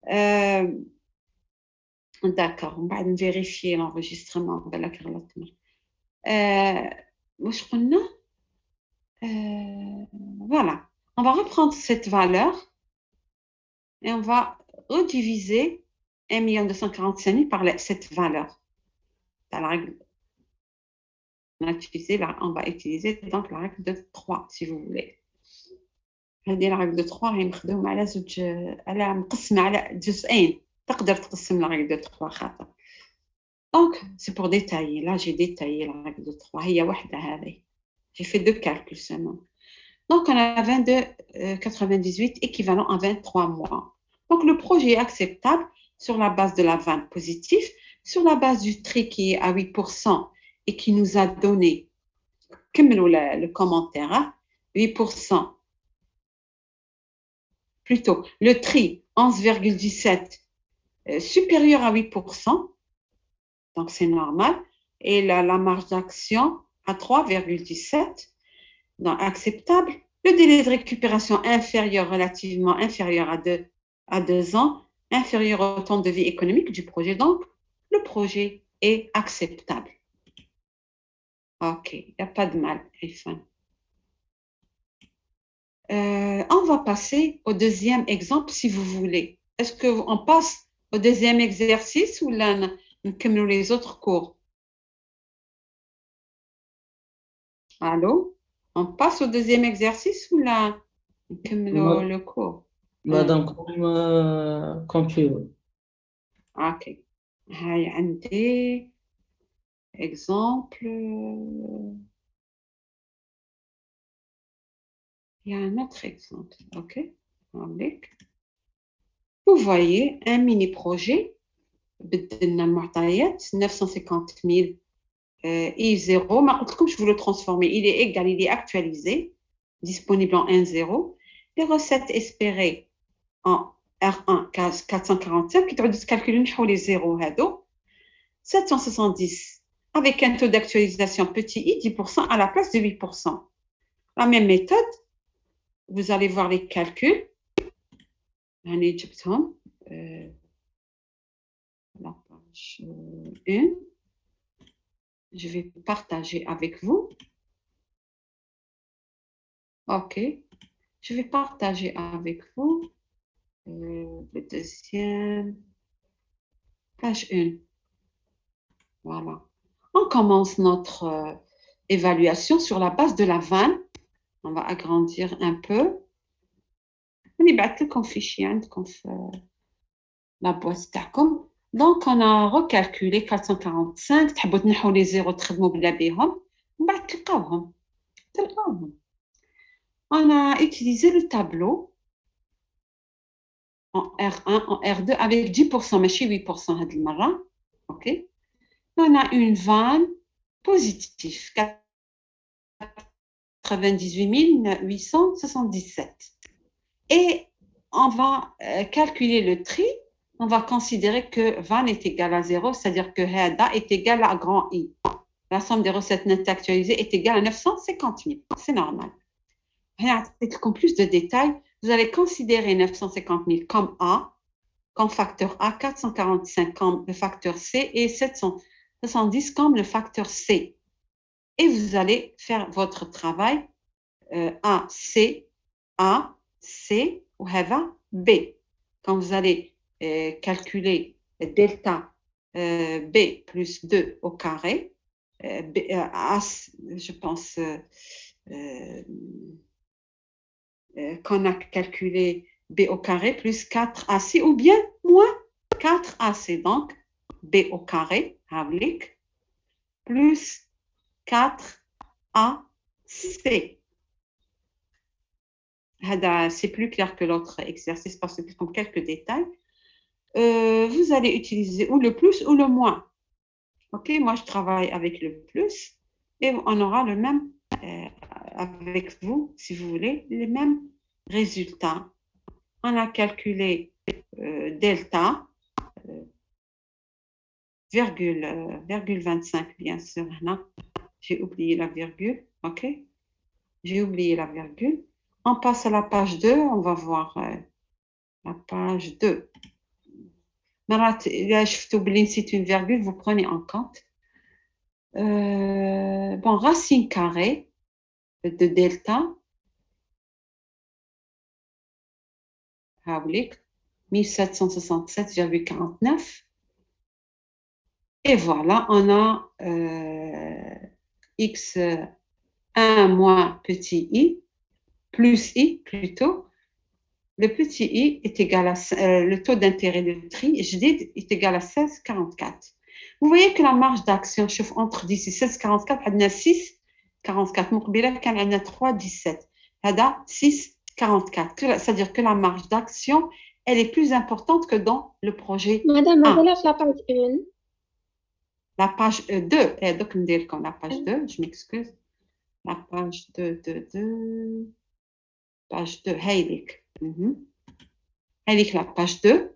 Euh, d'accord, on va vérifier l'enregistrement. واش قلنا؟ Voilà, on va reprendre cette valeur et on va rediviser 1 245 000 par cette valeur. La règle, on va utiliser donc la règle de 3 si vous voulez. هذه la règle de 3 هي مخدومة على زوج، على مقسمة على جزئين، تقدر تقسم la règle de 3 خاطر. Donc c'est pour détailler. Là j'ai détaillé la règle de 3. هي وحدة هذه. J'ai fait 2 calculs seulement. Donc, on a 22,98 équivalent à 23 mois. Donc, le projet est acceptable sur la base de la vanne positive, sur la base du tri qui est à 8% et qui nous a donné, comme le commentaire, hein, 8%, plutôt, le tri 11,17 supérieur à 8%, donc c'est normal, et la marge d'action à 3,17%. Donc, acceptable. Le délai de récupération inférieur, relativement inférieur à 2 ans, inférieur au temps de vie économique du projet. Donc, le projet est acceptable. OK, il n'y a pas de mal, Irfan. On va passer au deuxième exemple si vous voulez. Est-ce qu'on passe au deuxième exercice ou là, comme les autres cours? Allô? On passe au deuxième exercice ou là, comme le cours? Madame, comme tu veux. OK. هاي عندي exemple. Il y a un autre exemple. OK. Vous voyez un mini-projet. بدلنا المعطيات 950 000 I0. ما قلت لكمش vous le transformez. Il est égal, il est actualisé, disponible en 1,0. Les recettes espérées en R1 445 qui تعودوا تكالكولوا نحو les zéros هادو 770 avec un taux d'actualisation petit i 10% à la place de 8%. La même méthode, vous allez voir les calculs. La page 1. Je vais partager avec vous. OK. Je vais partager avec vous le deuxième, page 1. Voilà. On commence notre évaluation sur la base de la vanne. On va agrandir un peu. نبعث لكم fichier عندكم في la boîte تاعكم. Donc on a recalculé 445. تحبوا تنحوا les zéros تخدموا بلا بيهم من بعد تلقاوهم. On a utilisé le tableau en R1, en R2 avec 10%, ماشي 8% هذه المرة. OK. On a une vanne positive, 98 877. Et on va calculer le tri. On va considérer que vanne est égal à 0, c'est-à-dire que HADA est égal à grand I. La somme des recettes nettes actualisées est égale à 950 000. C'est normal. Comme plus de détails, vous allez considérer 950 000 comme A, comme facteur A, 445 comme le facteur C et 770 comme le facteur C. Et vous allez faire votre travail A, C, ou B. Quand vous allez calculer delta B plus 2 au carré, A, je pense qu'on a calculé B au carré plus 4AC ou bien moins 4AC. Donc, B au carré, plus 4AC. C'est plus clair que l'autre exercice parce que comme quelques détails. Vous allez utiliser ou le plus ou le moins. OK, moi je travaille avec le plus et on aura le même avec vous, si vous voulez, les mêmes résultats. On a calculé delta, virgule 25, bien sûr. J'ai oublié la virgule. OK, j'ai oublié la virgule. On passe à la page 2. On va voir la page 2. مرات إذا شفتوا بلي نسيت une virgule vous prenez en compte. Bon, racine carrée de delta هاوليك 1767,49 et voilà on a x1 moins petit i plus i plutôt. Le petit i est égal à le taux d'intérêt de tri جديد est égal à 16,44. Vous voyez que la marge d'action chauffe entre 10 et 16,44 عندنا 6,44 مقبلة كان عندنا 3,17 هذا 6,44 c'est-à-dire que la marge d'action elle est plus importante que dans le projet Madame, 1. هذا في la page 1. La page 2 donc ندير لكم la page 2 je m'excuse la page 2 page 2 هايليك هايليك la page 2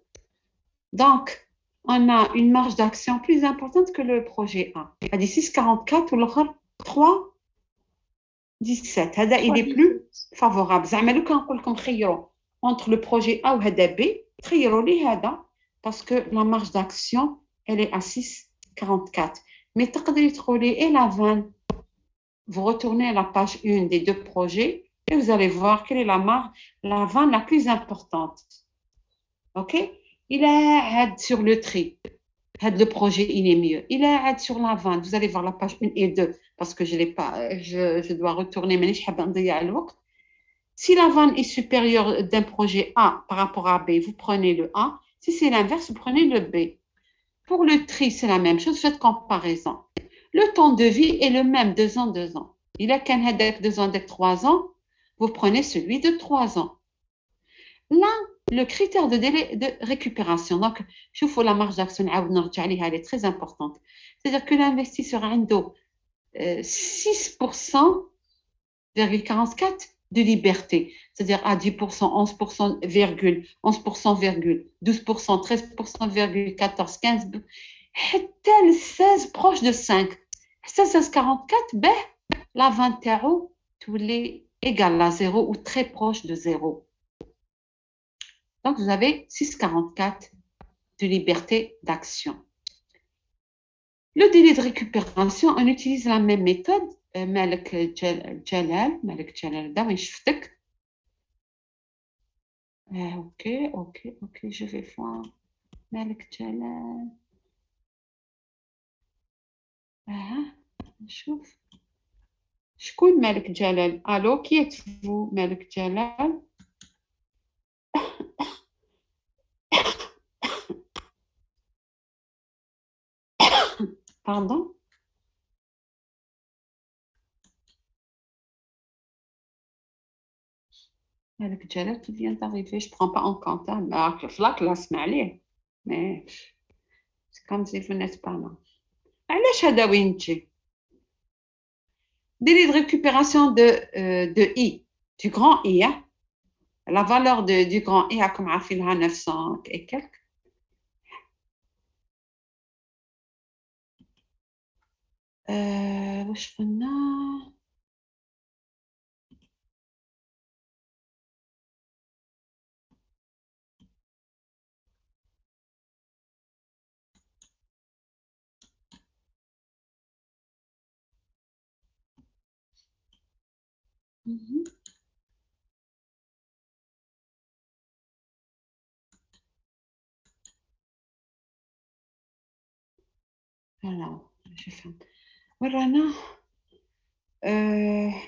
donc on a une marge d'action plus importante que le projet 1 هذه 6,44 والآخر 3,17 هذا il est plus favorable زعما لو كان نقول لكم خيروا entre le projet A وهذا B خيروا لي هذا parce que la marge d'action elle est à 6,44 mais تقدري تقولي et la 20 vous retournez à la page 1 des deux projets et vous allez voir quelle est la marge la 20 la plus importante. OK, il est sur le tri le projet il est mieux il est sur la 20 vous allez voir la page 1 et 2 parce que je l'ai pas je dois retourner مانيش حابه نضيع الوقت. Si la 20 est supérieure d'un projet A par rapport à B vous prenez le A, si c'est l'inverse vous prenez le B. Pour le tri c'est la même chose, faites comparaison. Le temps de vie est le même 2 ans 2 ans. Il a qu'un هذاك 2 ans avec 3 ans, vous prenez celui de 3 ans. Là le critère de délai de récupération. Donc, je vous la marge d'action, elle est très importante. C'est-à-dire que l'investisseur a 6,44% de liberté. C'est-à-dire à 10%, 11%, 11%, 12%, 13%, 14, 15, حتى 16 proche de 5. 16,44, la 20 euros, tous les égale à 0 ou très proche de 0. Donc, vous avez 6,44 de liberté d'action. Le délai de récupération, on utilise la même méthode. Malik Jalal, da وين شفتك. Ok, je vais voir. Malik Jalal. نشوف. شكون مالك جلال؟ الو qui êtes-vous مالك جلال؟ Pardon? Malik Jalal qui vient d'arriver, je ne prends pas en compte. La classe, mais c'est comme si vous n'êtes pas là. علاش هذا وين تجي؟ Délai de récupération de I, du grand I. Hein? La valeur du grand I, comme عارفين لها 900 et quelques. واش قلنا؟ Alors, je fais. ورانا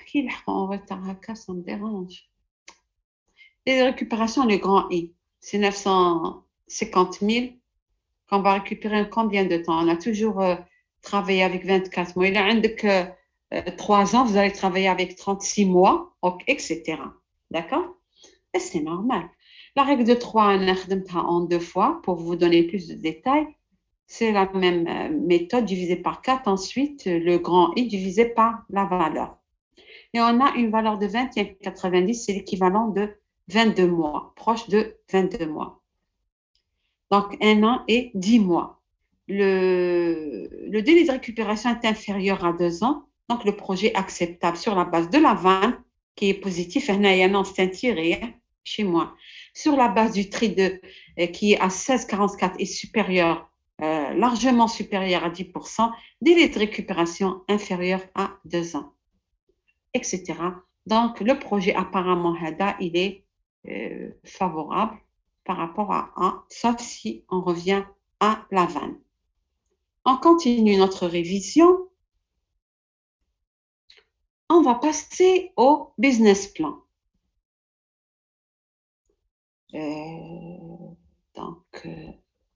كي يلحقوا en retard هكا ça me dérange. Les récupérations, le grand I, c'est 950 000 qu'on va récupérer en combien de temps? On a toujours travaillé avec 24 mois. Il y a 3 ans, vous allez travailler avec 36 mois, etc. D'accord? Et c'est normal. La règle de 3, on a en 2 fois pour vous donner plus de détails. C'est la même méthode divisée par 4. Ensuite, le grand I divisé par la valeur. Et on a une valeur de 20,90, c'est l'équivalent de 22 mois, proche de 22 mois. Donc, 1 an et 10 mois. Le délai de récupération est inférieur à 2 ans. Donc, le projet est acceptable sur la base de la 20 qui est positif. Il y a un tiré chez moi. sur la base du tri qui est à 16,44 et supérieur, largement supérieur à 10%, délai de récupération inférieur à 2 ans, etc. Donc, le projet apparemment HADA, il est favorable par rapport à A, sauf si on revient à la vanne. On continue notre révision. On va passer au business plan.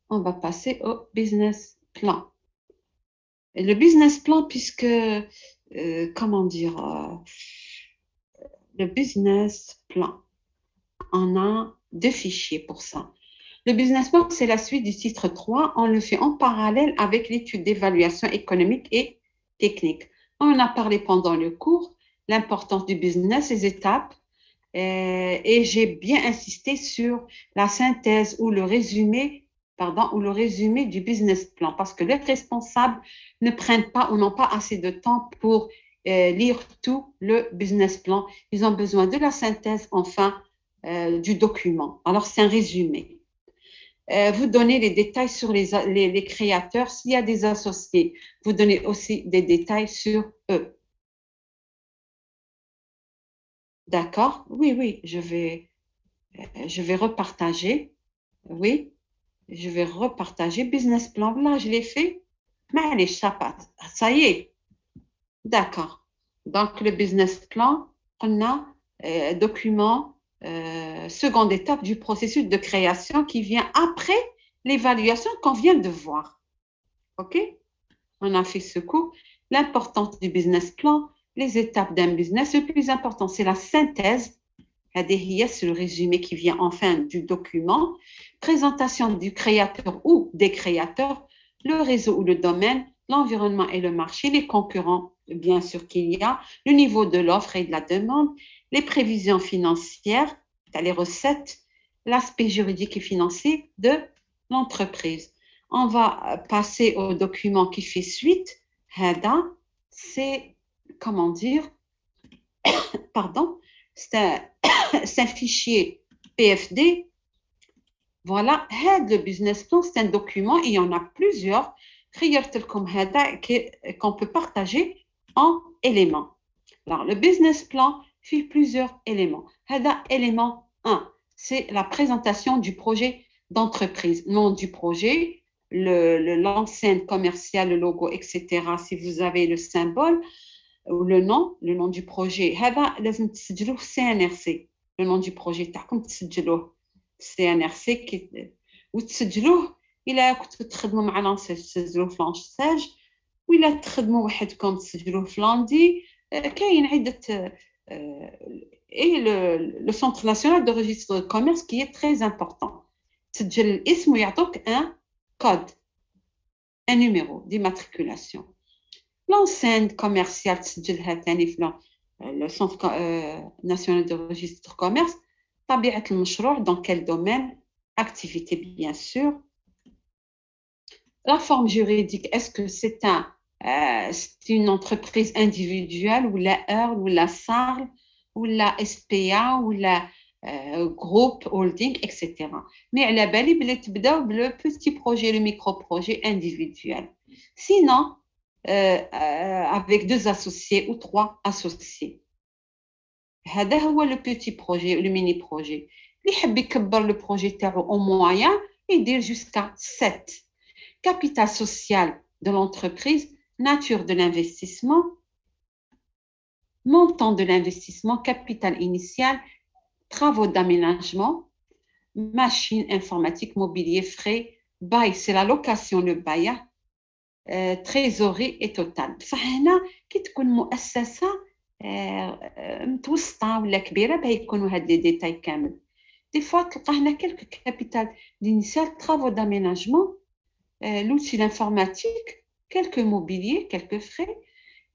On va passer au business plan. Et le business plan, puisque, comment dire, le business plan, on a 2 fichiers pour ça. Le business plan, c'est la suite du titre 3. On le fait en parallèle avec l'étude d'évaluation économique et technique. On en a parlé pendant le cours, l'importance du business, les étapes, et j'ai bien insisté sur la synthèse ou le résumé du business plan, parce que les responsables ne prennent pas ou n'ont pas assez de temps pour lire tout le business plan. Ils ont besoin de la synthèse, enfin, du document. Alors, c'est un résumé. Vous donnez les détails sur les créateurs. S'il y a des associés, vous donnez aussi des détails sur eux. D'accord? Oui, je vais repartager. Oui, je vais repartager. Business plan, là, je l'ai fait. Mais allez, ça y est. D'accord. Donc, le business plan, on a document, seconde étape du processus de création qui vient après l'évaluation qu'on vient de voir. OK? On a fait ce cours. L'importance du business plan, les étapes d'un business. Le plus important, c'est la synthèse. C'est le résumé qui vient enfin du document. Présentation du créateur ou des créateurs, le réseau ou le domaine, l'environnement et le marché, les concurrents, bien sûr qu'il y a, le niveau de l'offre et de la demande, les prévisions financières, les recettes, l'aspect juridique et financier de l'entreprise. On va passer au document qui fait suite. C'est, comment dire, pardon, c'est un fichier PFD. Voilà, le business plan, c'est un document, il y en a plusieurs qu'on peut partager en éléments. Alors, le business plan fait plusieurs éléments. Élément 1, c'est la présentation du projet d'entreprise, nom du projet, l'enseigne commerciale, le logo, etc. Si vous avez le symbole ou le nom du projet. لازم تسجلوه في CNRC. Le nom du projet تاعكم تسجلوه CNRC وتسجلوه إلا كنتوا تخدموا مع لانساج تسجلوه في لانساج وإلا تخدموا وحدكم تسجلوه في لاندي. كاين عدة et le Centre national de registre de commerce qui est très important. تسجل الاسم ويعطوك un code, un numéro d'immatriculation. L'enseigne commerciale تسجلها ثاني في le Centre national de registre de commerce. طبيعة المشروع, dans quel domaine, activité bien sûr. La forme juridique, est-ce que c'est une entreprise individuelle ou la EARL ou la SARL ou la SPA ou la groupe holding, etc. Mais à la base, il تبداو le petit projet, le micro-projet individuel. Sinon, avec 2 associés ou 3 associés. هذا هو le petit projet, le mini projet. اللي يحب يكبر le projet تاعو au moyen, يدير jusqu'à 7. Capital social de l'entreprise, nature de l'investissement, montant de l'investissement, capital initial, travaux d'aménagement, machines informatiques, mobilier, frais, bail, c'est la location, le bail, trésorerie et total. بصح هنا كي تكون مؤسسة متوسطة ولا كبيرة بيكونوا هاد لي ديتاي كامل. دي فوا تلقى هنا كلك كابيتال d'initial, travaux d'aménagement, l'outil informatique, quelques mobiliers, quelques frais,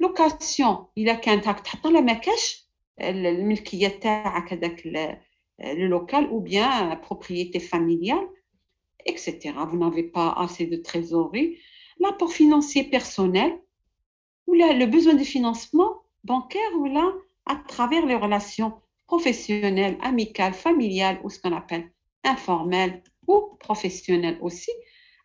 location. إلا كانت هاك تحط لا ما كاش الملكية تاعك هذاك le local ou bien propriété familiale, etc. Vous n'avez pas assez de trésorerie. L'apport financier personnel ou le besoin de financement bancaire ou là à travers les relations professionnel, amical, familial ou ce qu'on appelle informel ou professionnel aussi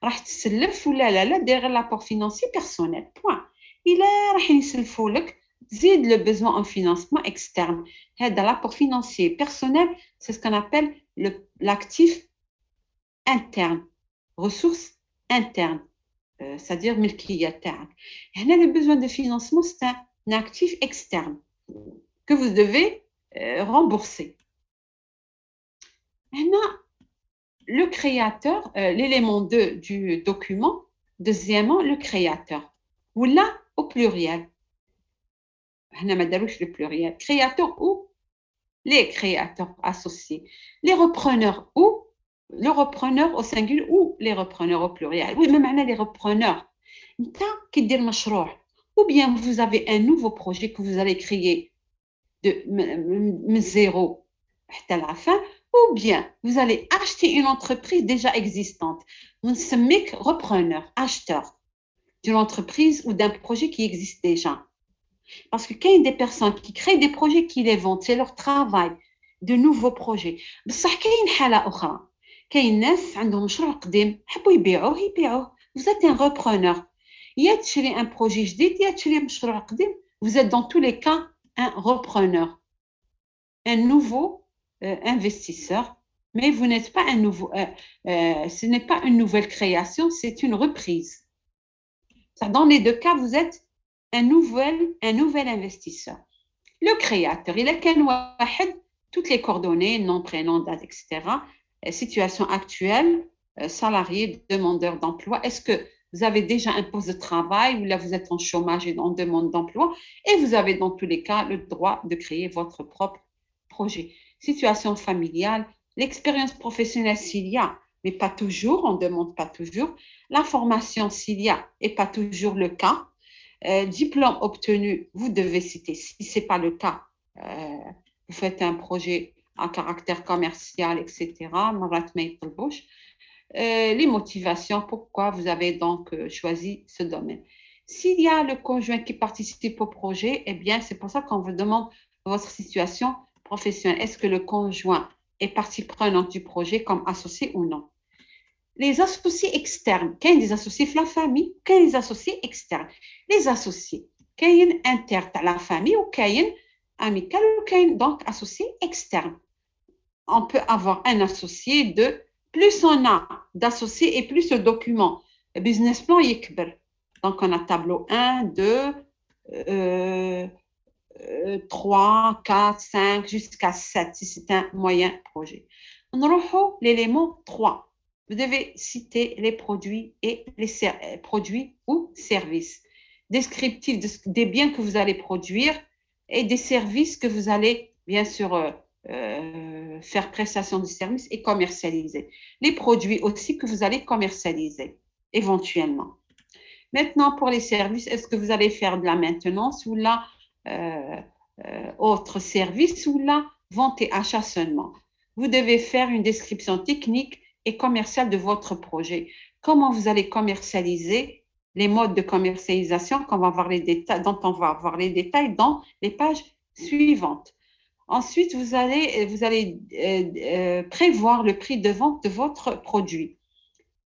راح تسلف ولا لا داير l'apport financier personnel point إلا راح يسلفوا لك تزيد le besoin en financement externe هذا l'apport financier personnel c'est ce qu'on appelle l'actif interne ressources internes c'est-à-dire ملكية تاعك هنا le besoin de financement c'est un actif externe que vous devez rembourser. Maintenant, le créateur, l'élément 2 du document, deuxièmement, le créateur. Ou là, au pluriel. On a le pluriel. Créateur ou les créateurs associés. Les repreneurs ou le repreneur au singulier ou les repreneurs au pluriel. Oui, même on a les repreneurs. Qui dit le ou bien vous avez un nouveau projet que vous allez créer de zéro à la fin, ou bien vous allez acheter une entreprise déjà existante. Vous sommes repreneur, acheteur d'une entreprise ou d'un projet qui existe déjà. Parce que quand il y a des personnes qui créent des projets qui les vendent, c'est leur travail, de nouveaux projets. بصح كاين حالة أخرى. كاين ناس عندهم مشروع قديم حبوا يبيعوه. Vous êtes un repreneur. يا تشري un projet جديد يا تشري مشروع قديم. Vous êtes dans tous les cas un repreneur, un nouveau investisseur, mais vous n'êtes pas un nouveau, ce n'est pas une nouvelle création, c'est une reprise. Dans les deux cas, vous êtes un nouvel investisseur. Le créateur, il a qu'un واحد, toutes les coordonnées, nom, prénom, date, etc. Situation actuelle, salarié, demandeur d'emploi. Est-ce que vous avez déjà un poste de travail ou là vous êtes en chômage et en demande d'emploi et vous avez dans tous les cas le droit de créer votre propre projet. Situation familiale, l'expérience professionnelle s'il y a, mais pas toujours, on ne demande pas toujours. La formation s'il y a et pas toujours le cas. Diplôme obtenu, vous devez citer. Si ce n'est pas le cas, vous faites un projet à caractère commercial, etc. Les motivations, pourquoi vous avez donc choisi ce domaine. S'il y a le conjoint qui participe au projet, eh bien, c'est pour ça qu'on vous demande votre situation professionnelle. Est-ce que le conjoint est partie prenante du projet comme associé ou non? Les associés externes, qu'il y a des associés de la famille, qu'il y a des associés externes. Les associés, qu'il y a interne à la famille ou qu'il y a amical ou qu'il y a donc associé externe. On peut avoir un associé de plus on a d'associés et plus le document business plan يكبر. Donc on a tableau 1, 2, 3, 4, 5 jusqu'à 7 si c'est un moyen projet. On a l'élément 3. Vous devez citer les produits et les produits ou services. Descriptif des biens que vous allez produire et des services que vous allez bien sûr faire prestation de services et commercialiser. Les produits aussi que vous allez commercialiser éventuellement. Maintenant, pour les services, est-ce que vous allez faire de la maintenance ou la autre service ou la vente et achat seulement? Vous devez faire une description technique et commerciale de votre projet. Comment vous allez commercialiser, les modes de commercialisation dont on va avoir les détails dans les pages suivantes. Ensuite, vous allez prévoir le prix de vente de votre produit.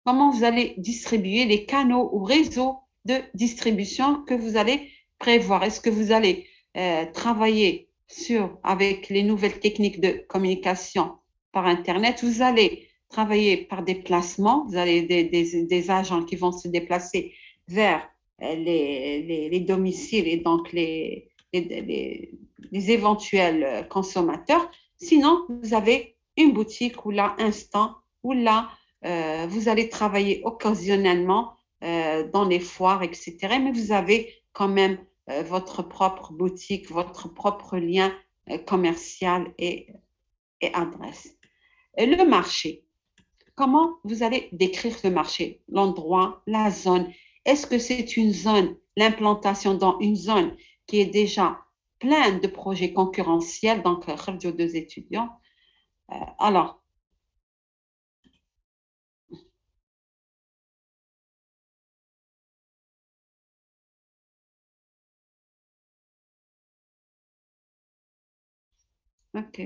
Comment vous allez distribuer les canaux ou réseaux de distribution que vous allez prévoir. Est-ce que vous allez travailler avec les nouvelles techniques de communication par Internet? Vous allez travailler par des placements. Vous avez des agents qui vont se déplacer vers les domiciles et donc les éventuels consommateurs. Sinon, vous avez une boutique ou là, instant, ou là, vous allez travailler occasionnellement dans les foires, etc. Mais vous avez quand même votre propre boutique, votre propre lien commercial et adresse. Le marché. Comment vous allez décrire le marché? L'endroit, la zone. Est-ce que c'est une zone, l'implantation dans une zone qui est déjà pleine de projets concurrentiels, donc deux étudiants. Alors, OK.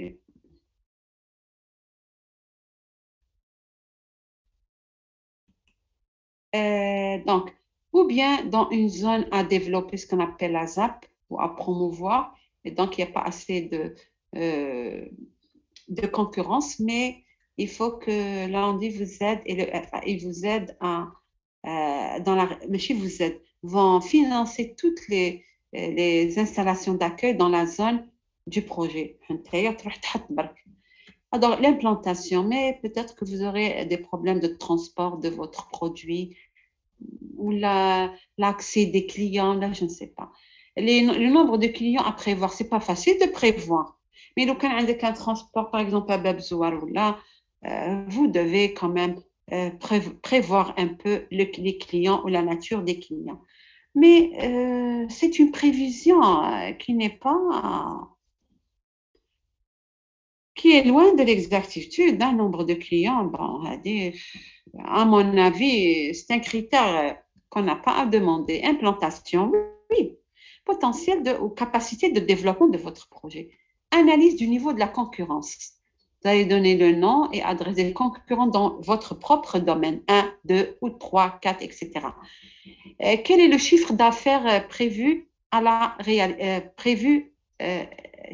Donc, ou bien dans une zone à développer, ce qu'on appelle la ZAP, ou à promouvoir, et donc il n'y a pas assez de concurrence, mais il faut que l'ANDI vous aide et le FAI vous aide vous aide, vont financer toutes les installations d'accueil dans la zone du projet. Alors, l'implantation, mais peut-être que vous aurez des problèmes de transport de votre produit ou l'accès des clients, là, je ne sais pas. Le nombre de clients à prévoir, c'est pas facile de prévoir. Mais quand on a un transport, par exemple, à Babzouar, là, vous devez quand même prévoir un peu les clients ou la nature des clients. Mais c'est une prévision qui n'est pas qui est loin de l'exactitude d'un nombre de clients. Bon, à mon avis, c'est un critère qu'on n'a pas à demander. Implantation, oui. Potentiel ou capacité de développement de votre projet. Analyse du niveau de la concurrence. Vous allez donner le nom et adresse des concurrents dans votre propre domaine. 1, 2 ou 3, 4, etc. Quel est le chiffre d'affaires prévu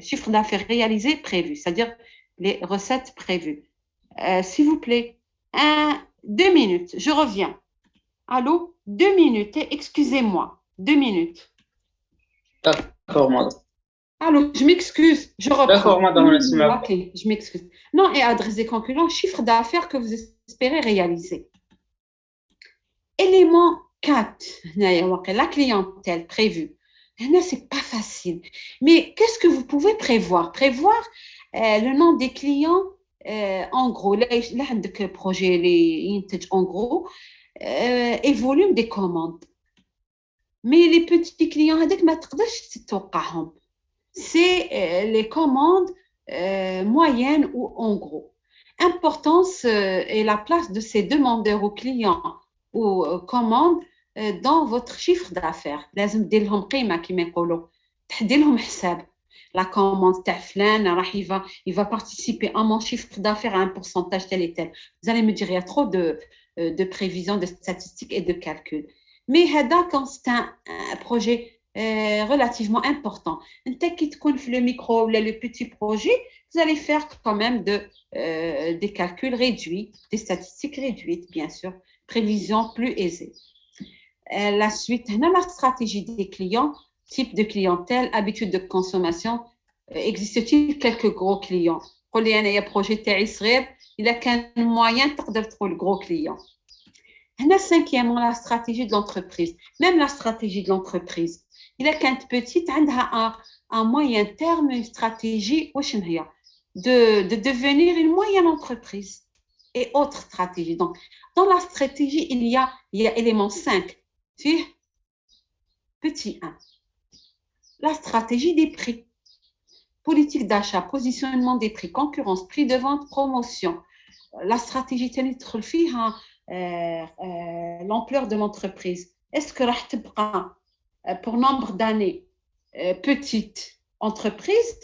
chiffre d'affaires réalisé prévu, c'est-à-dire les recettes prévues. S'il vous plaît, 2 minutes, je reviens. Allô, 2 minutes, excusez-moi, 2 minutes. D'accord, madame. Allô, je m'excuse, je reprends. D'accord, madame, laissez-moi. Ok, je m'excuse. Nom et adresse des concurrents, chiffre d'affaires que vous espérez réaliser. Élément 4, la clientèle prévue. Là, c'est pas facile. Mais qu'est-ce que vous pouvez prévoir? Prévoir le nom des clients, en gros, là, le projet en gros, et volume des commandes. Mais les petits clients, c'est les commandes moyennes ou en gros. Importance et la place de ces demandeurs ou clients ou commandes dans votre chiffre d'affaires. لازم دير لهم قيمة كما يقولوا. تحدي لهم حساب. La commande تاع فلان il va participer à mon chiffre d'affaires à un pourcentage tel et tel. Vous allez me dire il y a trop de prévisions, de statistiques et de calculs. Mais quand c'est un projet relativement important. Qui te connaît le micro ou le petit projet, vous allez faire quand même des calculs réduits, des statistiques réduites, bien sûr, prévisions plus aisées. La suite, la stratégie des clients, type de clientèle, habitude de consommation. Existe-t-il quelques gros clients? قولي أنا يا projet تاعي صغير إذا كان moyen تقدر تقول gros client. Cinquièmement, la stratégie de l'entreprise. Même la stratégie de l'entreprise. إذا كانت petite عندها à moyen terme une stratégie de devenir une moyenne entreprise et autres stratégies. Donc, dans la stratégie, il y a élément 5. Petit 1. La stratégie des prix. Politique d'achat, positionnement des prix, concurrence, prix de vente, promotion. La stratégie تدخل فيها l'ampleur de l'entreprise. Est-ce que راح تبقى pour nombre d'années petite entreprise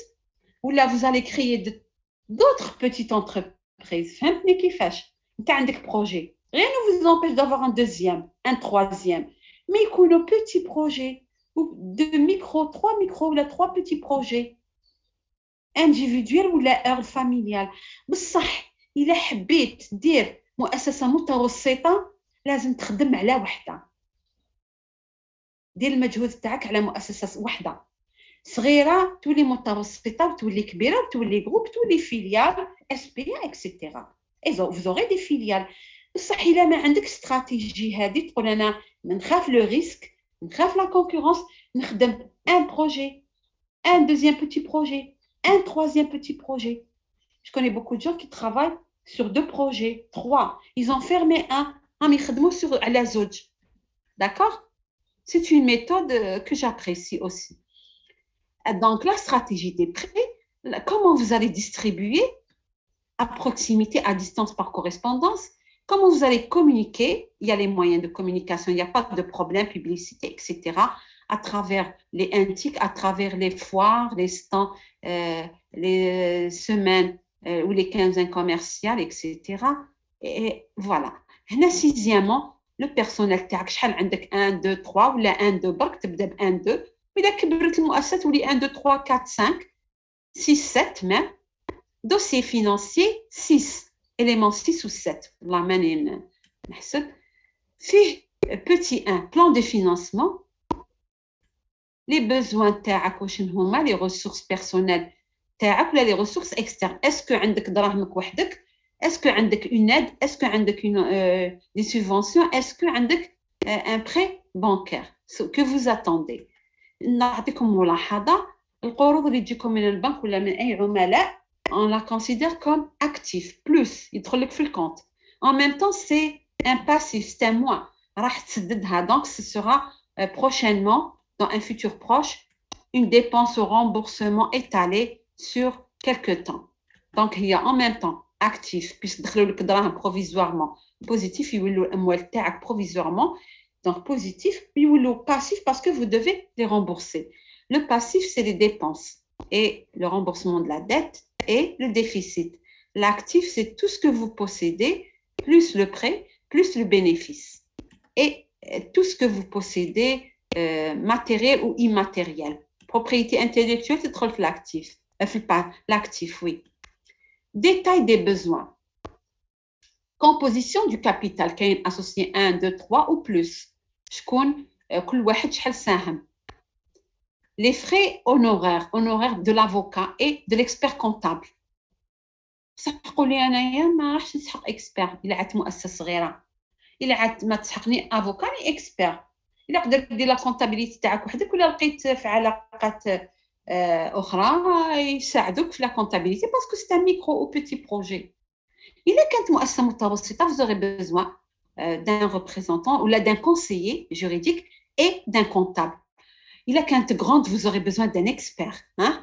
ou là vous allez créer d'autres petites entreprises. فهمتني كيفاش؟ انت عندك projet. Rien ne vous empêche d'avoir un deuxième, un troisième. Mais يكونوا petits projets ou de micro, 3 micros ou 3 petits projets individuels ou la familial. بصح إلا حبيت دير مؤسسة متوسطة لازم تخدم على وحدة. دير المجهود تاعك على مؤسسة وحدة. صغيرة تولي متوسطة وتولي كبيرة وتولي جروب تولي فيليال SPA etc. vous aurez des filiales. بصح إلا ما عندك استراتيجي هذه تقول أنا نخاف لو ريسك نخاف لا كونكورونس نخدم un projet, un deuxième petit projet, un troisième petit projet. Je connais beaucoup de gens qui travaillent sur 2 projets, 3. Ils ont fermé un mais يخدموا sur على زوج. D'accord? C'est une méthode que j'apprécie aussi. Donc, la stratégie des prix, comment vous allez distribuer à proximité, à distance par correspondance, comment vous allez communiquer, il y a les moyens de communication, il n'y a pas de problème, publicité, etc. à travers les intiques, à travers les foires, les stands, les semaines ou les quinzaines commerciales, etc. Et voilà. هنا sixièmement, le personnel تاعك شحال عندك 1 2 3 ولا 1 2 برك تبدا ب 1 2 وإذا كبرت المؤسسة تولي 1 2 3 4 5 6 7 même. Dossier financier 6 éléments 6 ou 7 والله ماني نحسب فيه petit 1 plan de financement les besoins تاعك واش هما les ressources personnelles تاعك ولا les ressources externes est-ce que عندك دراهمك وحدك est-ce que عندك une aide est-ce que عندك des subventions est-ce que عندك un prêt bancaire ce que vous attendez نعطيكم ملاحظة القروض اللي تجيكم من البنك ولا من أي عملاء on la considère comme actif plus يدخل لك في الكونت en même temps c'est un passif c'est un mois راح تسددها donc ce sera prochainement dans un futur proche une dépense au remboursement étalée sur quelques temps donc il y a en même temps actif puisque تدخلوا لك دراهم provisoirement positif يولوا الأموال تاعك provisoirement donc positif يولوا passif parce que vous devez les rembourser le passif c'est les dépenses et le remboursement de la dette et le déficit. L'actif, c'est tout ce que vous possédez, plus le prêt, plus le bénéfice. Et tout ce que vous possédez, matériel ou immatériel. Propriété intellectuelle, c'est trop l'actif. L'actif, oui. Détail des besoins. Composition du capital, qui est associé 1, 2, 3 ou plus. شكون كل واحد شحال ساهم. Les frais honoraires de l'avocat et de l'expert comptable. تسحقوا لي انايا ما راحش نسحق اكسبير الا عاد مؤسسه صغيره الا عاد ما تسحقني افوكا ني اكسبير الا قدرت دير لا كونطابيليتي تاعك وحدك ولا لقيت في علاقات اخرى يساعدوك في لا كونطابيليتي باسكو سي ان ميكرو او بيتي بروجي الا كانت مؤسسه متوسطه vous aurez besoin d'un représentant ou d'un conseiller juridique et d'un comptable. Il a quand grande, vous aurez besoin d'un expert. Hein?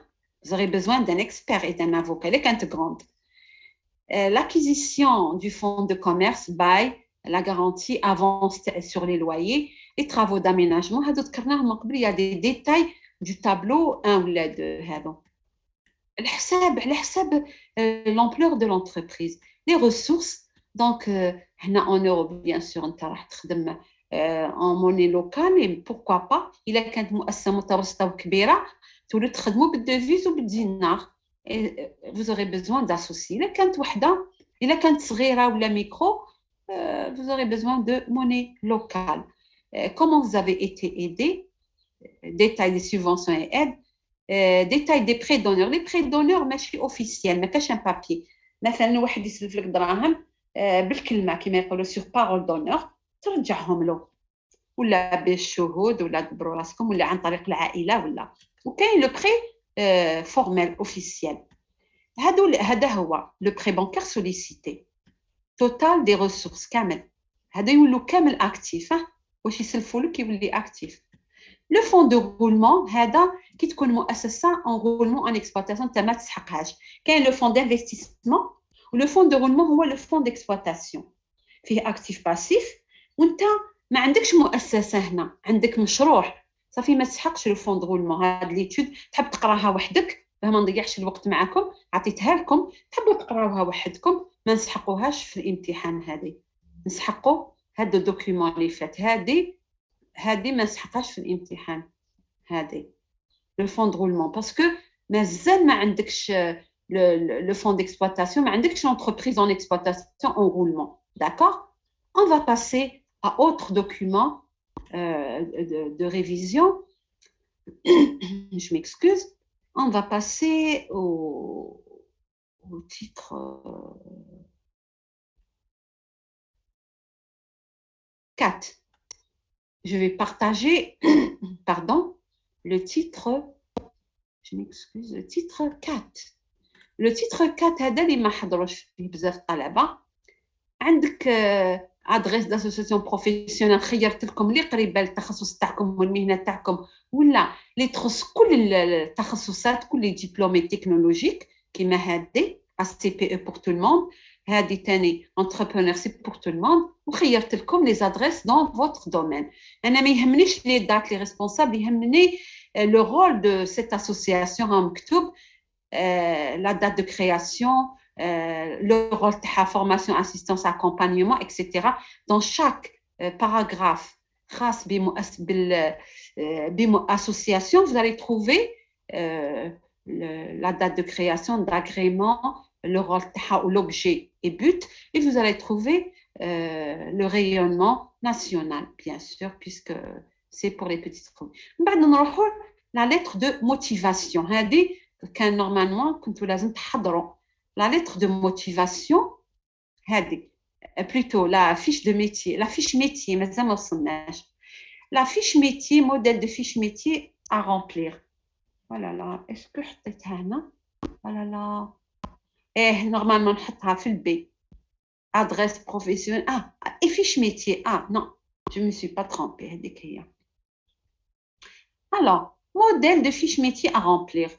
Vous aurez besoin d'un expert et d'un avocat. Il est quand grande. L'acquisition du fonds de commerce, bail, la garantie, avance sur les loyers, les travaux d'aménagement. Il y a des détails du tableau 1 ou 2. L'ampleur de l'entreprise. Les ressources. Donc, en Europe, bien sûr, on va en monnaie locale et pourquoi pas إلا كانت مؤسسة متوسطة وكبيرة تولوا تخدموا بالديفيز وبالدينار vous aurez besoin d'associer إلا كانت صغيرة ولا ميكرو vous aurez besoin de monnaie locale comment vous avez été aidé détail des subventions et aides détail des prêts d'honneur les prêts d'honneur ماشي officiel ما كاش un papier مثلا واحد يسلف لك دراهم بالكلمة كما يقولوا sur parole d'honneur ترجعهم له ولا بالشهود ولا تدبروا راسكم ولا عن طريق العائله ولا وكاين لو بري فورمال اوفيسيال هذا هو لو بري بانكار سوليسيتي توتال دي ريسورس كامل هذا يولوا كامل اكتيف واش يسلفوا لك يولي اكتيف لو فون دو رولمون هذا كي تكون مؤسسه ان رولمون ان اكسبلوطاسيون انت ما تسحقهاش كاين لو فون دانفستيسمون ولو فون دو رولمون هو لو فون ديكسبلوطاسيون فيه اكتيف باسيف وانت ما عندكش مؤسسه هنا عندك مشروع صافي ما تسحقش لو فون رولمون هاد ليتود تحب تقراها وحدك باه ما نضيعش الوقت معكم عطيتها لكم تحبوا تقراوها وحدكم ما نسحقوهاش في الامتحان هذه نسحقوا هاد الدوكيومون اللي فات هذه ما نسحقهاش في الامتحان هذه لو فون رولمون باسكو مازال ما عندكش le fonds d'exploitation ما عندكش l'entreprise en exploitation en roulement d'accord on va passer à autre document de révision. Je m'excuse. On va passer au titre 4. Je vais partager, pardon, le titre, je m'excuse, le titre 4. Le titre 4 هذا اللي ما حضروش فيه بزاف الطلبة. عندك ادريس داسوسياسيون بروفيسيونيل خيرت لكم اللي قريبه للتخصص تاعكم والمهنه تاعكم ولا اللي تخص كل التخصصات كل ديبلومي تكنولوجيك كيما هادي اس تي بي او بور تو الموند هذه تاني entrepreneur c'est pour tout le monde وخيرت لكم les adresses dans votre domaine. أنا ما يهمنيش les dates les responsables يهمني le rôle de cette association مكتوب la date de création le rôle تاعها formation assistance accompagnement etc. dans chaque paragraphe خاص association vous allez trouver la date de création d'agrément le rôle ou l'objet et but, et vous allez trouver le rayonnement national, bien sûr, puisque c'est pour les petites communes. La lettre de motivation. Normalement, la lettre de motivation, plutôt la fiche de métier, la fiche métier, la fiche métier, modèle de fiche métier à remplir. Voilà là, est-ce que je voilà là. Normalement, نحطها في البي adresse professionnelle et fiche métier non je me suis pas trompée هذيك هي. Alors modèle de fiche métier à remplir.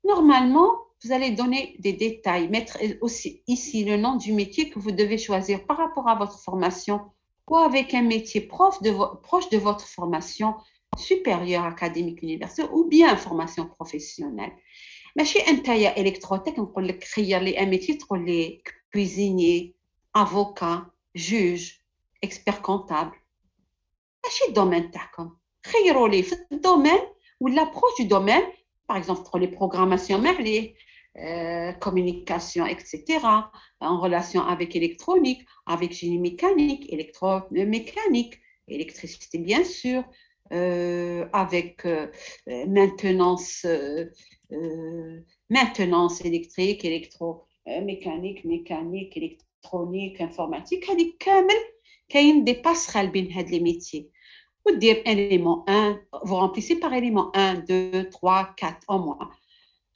Normalement vous allez donner des détails, mettre aussi ici le nom du métier que vous devez choisir par rapport à votre formation ou avec un métier proche de votre formation supérieure académique universitaire ou bien formation professionnelle. ماشي انت يا الكتروتيك نقول لك خير لي ان ميتي تقول لي كويزيني افوكا جوج اكسبير كونطابل ماشي الدومين تاعكم خيروا لي في الدومين ولا بروش دو دومين باغ اكزومبل تقول لي بروغراماسيون ما عليه communication etc en relation avec électronique avec génie mécanique électromécanique électricité bien sûr avec maintenance électrique, électromécanique, mécanique, électronique, informatique. هذه كامل كاين des passerelles بين هاد les métiers. Vous dire élément 1, vous remplissez par élément 1, 2, 3, 4 au moins.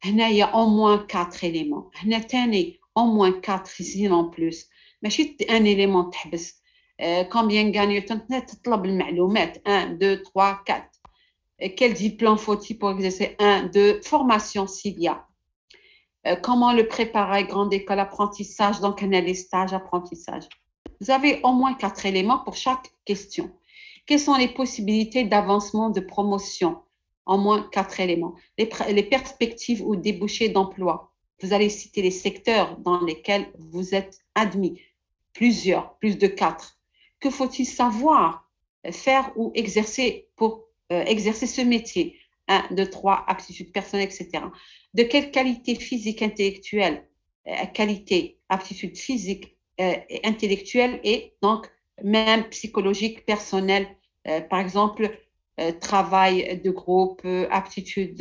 هنا il y a au moins 4 éléments. هنا تاني au moins 4 ici en plus. ماشي un élément تحبس. Combien gagne-t-on تطلب المعلومات 1, 2, 3, 4. Quel diplôme faut-il pour exercer 1, 2, formation s'il y a. Comment le préparer, grande école, apprentissage, donc on a les stages, apprentissage. Vous avez au moins 4 éléments pour chaque question. Quelles sont les possibilités d'avancement, de promotion? Au moins 4 éléments. Les perspectives ou débouchés d'emploi. Vous allez citer les secteurs dans lesquels vous êtes admis. Plusieurs, plus de 4. Que faut-il savoir faire ou exercer pour exercer ce métier? 1, 2, 3, aptitudes personnelles, etc. De quelle qualité physique, intellectuelle, qualité, aptitude physique, intellectuelle et donc même psychologique, personnelle, par exemple, travail de groupe, aptitude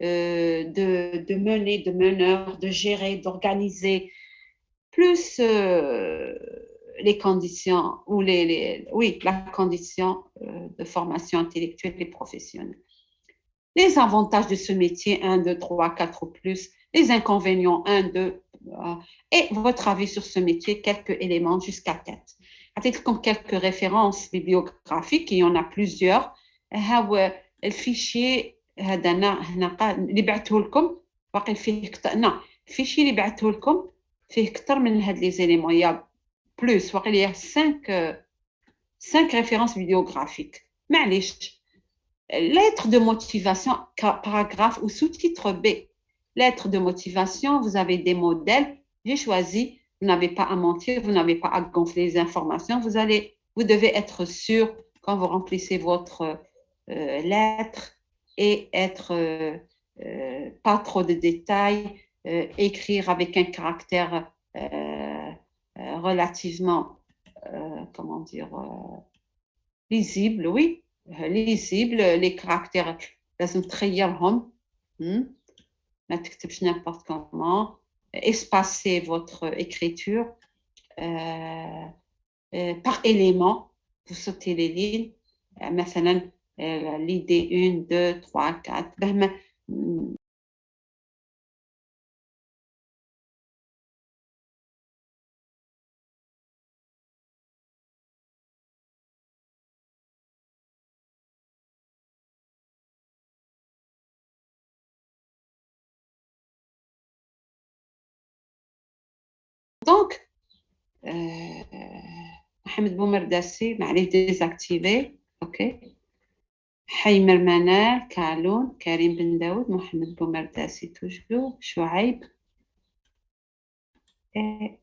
de mener, de meneur, de gérer, d'organiser, plus les conditions ou la condition de formation intellectuelle et professionnelle. Les avantages de ce métier, 1, 2, 3, 4 ou plus, les inconvénients, 1, 2, et votre avis sur ce métier, quelques éléments jusqu'à 4. Comme quelques références bibliographiques, il y en a plusieurs. Le fichier اللي بعته لكم باقي فيه الفيشي اللي بعته لكم فيه أكثر من هاد les éléments. Il y a plus, il y a 5 références bibliographiques. معليش. Lettre de motivation, paragraphe ou sous-titre B. Lettre de motivation, vous avez des modèles. J'ai choisi, vous n'avez pas à mentir, vous n'avez pas à gonfler les informations. Vous devez être sûr quand vous remplissez votre lettre et être pas trop de détails, écrire avec un caractère relativement, comment dire, lisible, oui. lisible, les caractères لازم تخيرهم ما تكتبش n'importe comment, espacer votre écriture par élément, vous sautez les lignes مثلا l'idée 1, 2, 3, 4 Donc, Mohamed Boumerdassi, معليش désactivé. OK. Haïmer Manal, Kaloun, Karim Ben Daoud, Mohamed Boumerdassi toujours, Chouaib. Et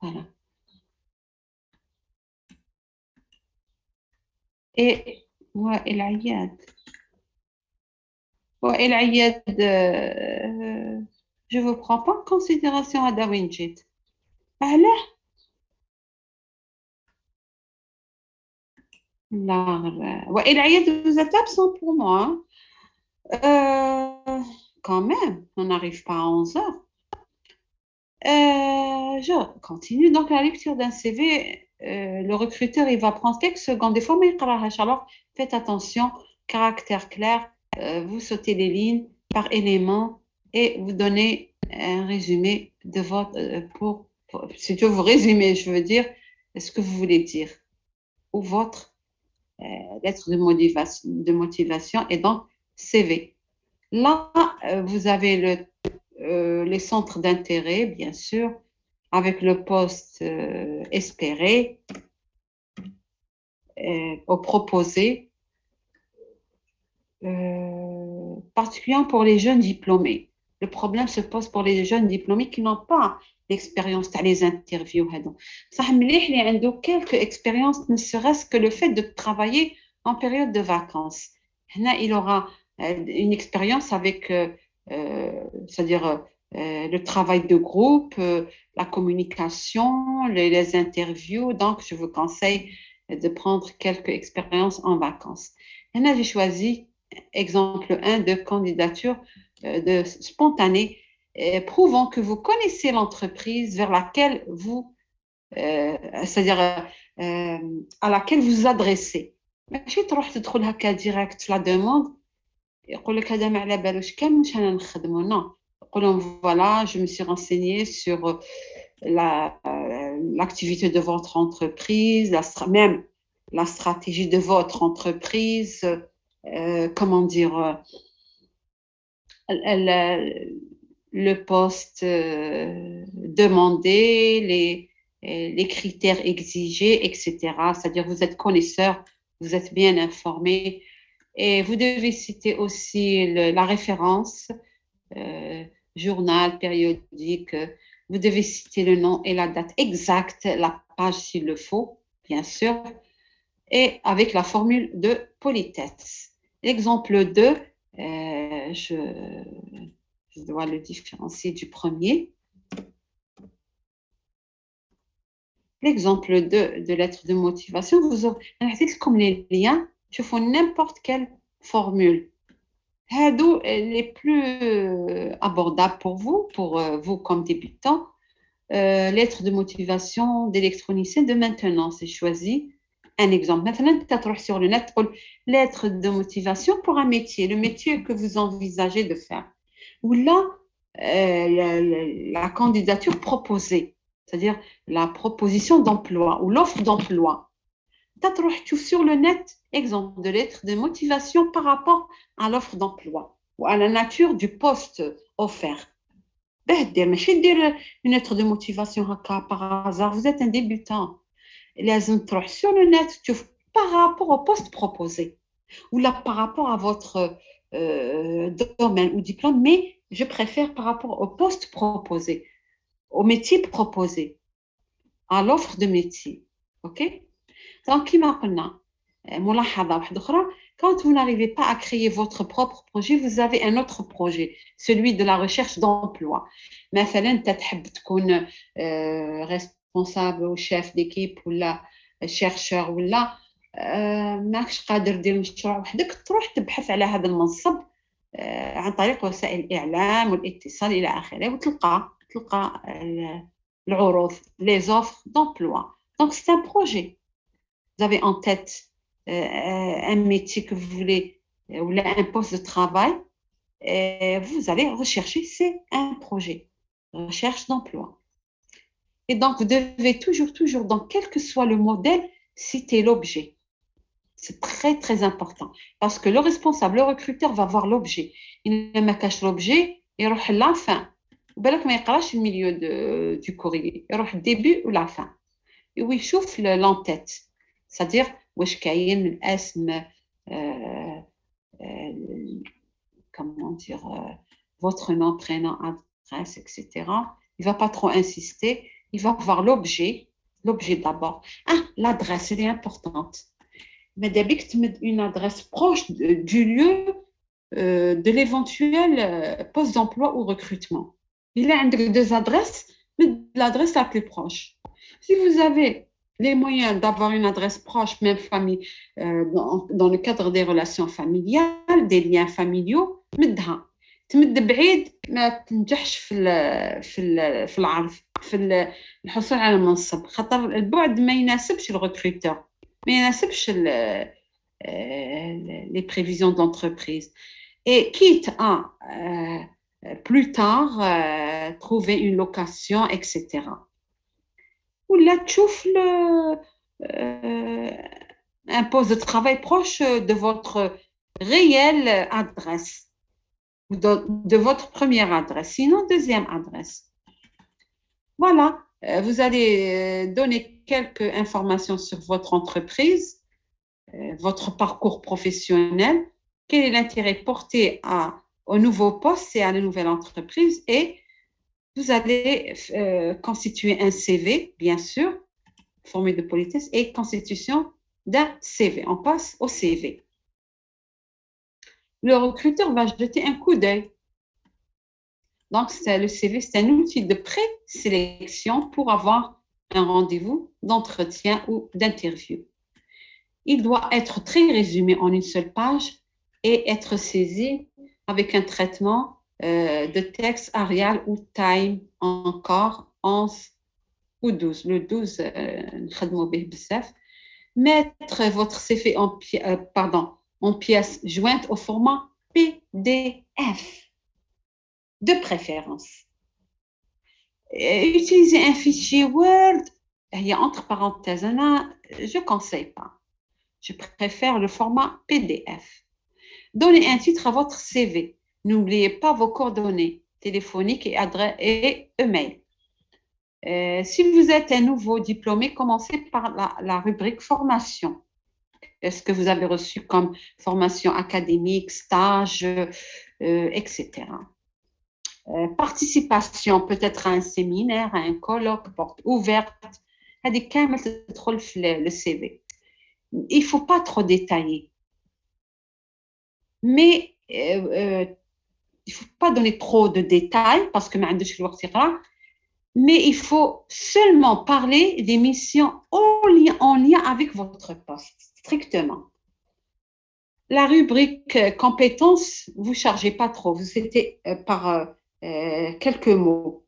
voilà. Et Wael Ayad. Wael Ayad, je ne vous prends pas en considération à Dawinjit. Alors, Wael Ayad, vous êtes absent pour moi. Quand même, on n'arrive pas à 11 heures. Je continue donc la lecture d'un CV. Le recruteur, il va prendre quelques secondes. Des fois, mais alors faites attention, caractère clair, vous sautez les lignes par élément et vous donnez un résumé de votre, si tu veux vous résumer, je veux dire, ce que vous voulez dire, ou votre lettre de motivation et donc CV. Là, vous avez les centres d'intérêt, bien sûr, avec le poste espéré, au proposé, particulièrement pour les jeunes diplômés. Le problème se pose pour les jeunes diplômés qui n'ont pas l'expérience dans les interviews. Ça مليح اللي عنده quelques expériences, ne serait-ce que le fait de travailler en période de vacances. Là, il aura une expérience avec, c'est-à-dire le travail de groupe, la communication, les interviews. Donc, je vous conseille de prendre quelques expériences en vacances. Là, j'ai choisi exemple 1 de candidature de spontanée, prouvant que vous connaissez l'entreprise vers laquelle vous, c'est-à-dire à laquelle vous adressez. ماشي تروح تدخل هكا direct في la demande يقول لك هذا ما على بالوش كان واش انا نخدمو non. Voilà, je me suis renseignée sur l'activité de votre entreprise, même la stratégie de votre entreprise, comment dire, le poste demandé, les critères exigés, etc. C'est-à-dire vous êtes connaisseur, vous êtes bien informé et vous devez citer aussi la référence, journal, périodique. Vous devez citer le nom et la date exacte, la page s'il le faut, bien sûr, et avec la formule de politesse. L'exemple 2, je dois le différencier du premier. L'exemple 2 de lettre de motivation, vous aurez comme les liens, je fais n'importe quelle formule. Les plus abordables pour vous comme débutant, lettre de motivation d'électronicien de maintenance. J'ai choisi un exemple. Maintenant, tu vas sur le net, lettre de motivation pour un métier, le métier que vous envisagez de faire. Ou là, la candidature proposée, c'est-à-dire la proposition d'emploi ou l'offre d'emploi. Tu sur le net, exemple de lettre de motivation par rapport à l'offre d'emploi ou à la nature du poste offert. Une lettre de motivation par hasard, vous êtes un débutant. Sur le net, par rapport au poste proposé ou là par rapport à votre domaine ou diplôme, mais je préfère par rapport au poste proposé, au métier proposé, à l'offre de métier. OK? Donc, quand vous n'arrivez pas à créer votre propre projet, vous avez un autre projet, celui de la recherche d'emploi. مثلا تحب تكون responsable ou chef d'équipe ولا chercheur ولا ماكش قادر دير مشروع وحدك تروح تبحث على هذا المنصب عن طريق وسائل الإعلام والاتصال إلى آخره وتلقى العروض les offres d'emploi. Donc c'est un projet. Vous avez en tête un métier que vous voulez ou un poste de travail, et vous allez rechercher, c'est un projet, recherche d'emploi. Et donc, vous devez toujours, dans quel que soit le modèle, citer l'objet. C'est très, très important. Parce que le responsable, le recruteur va voir l'objet. Il ne me cache l'objet, il va à la fin. وبالك ما يقراش الميليو du courrier يروح début ou la fin ويشوف l'entête c'est-à-dire واش كاين الاسم comment dire votre nom prénom adresse etc. Il va pas trop insister, il va voir l'objet d'abord. Ah, l'adresse elle est importante. Mais d'habitude tu mets une adresse proche du lieu de l'éventuel poste d'emploi ou recrutement. Il a deux adresses, mais l'adresse la plus proche. Si vous avez les moyens d'avoir une adresse proche, même famille, dans le cadre des relations familiales, des liens familiaux, مدها تمد بعيد ما تنجحش في العرض في الحصول على المنصب خاطر البعد ما يناسبش الريكروتور ما يناسبش les prévisions de l'entreprise et quitte à plus tard trouver une location etc. ولا تشوف un poste de travail proche de votre réelle adresse ou de votre première adresse, sinon deuxième adresse. Voilà, vous allez donner quelques informations sur votre entreprise, votre parcours professionnel, quel est l'intérêt porté au nouveau poste et à la nouvelle entreprise et vous allez constituer un CV, bien sûr, formule de politesse et constitution d'un CV. On passe au CV. Le recruteur va jeter un coup d'œil. Donc, le CV, c'est un outil de présélection pour avoir un rendez-vous d'entretien ou d'interview. Il doit être très résumé en une seule page et être saisi avec un traitement de texte Arial ou Time encore 11 ou 12. Le 12, mettre votre CV en pièces jointes au format PDF, de préférence. Utiliser un fichier Word, il y a entre parenthèses, je ne conseille pas. Je préfère le format PDF. Donnez un titre à votre CV. N'oubliez pas vos coordonnées téléphoniques et email. Si vous êtes un nouveau diplômé, commencez par la rubrique formation. Est-ce que vous avez reçu comme formation académique, stage, etc. Participation peut-être à un séminaire, à un colloque, porte ouverte. هذه كامل تدخل في le CV. Il ne faut pas trop détailler. Mais il ne faut pas donner trop de détails parce que ما عندوش الوقت يقرأ. Mais il faut seulement parler des missions en lien avec votre poste, strictement. La rubrique compétences, vous ne chargez pas trop, vous c'était par quelques mots.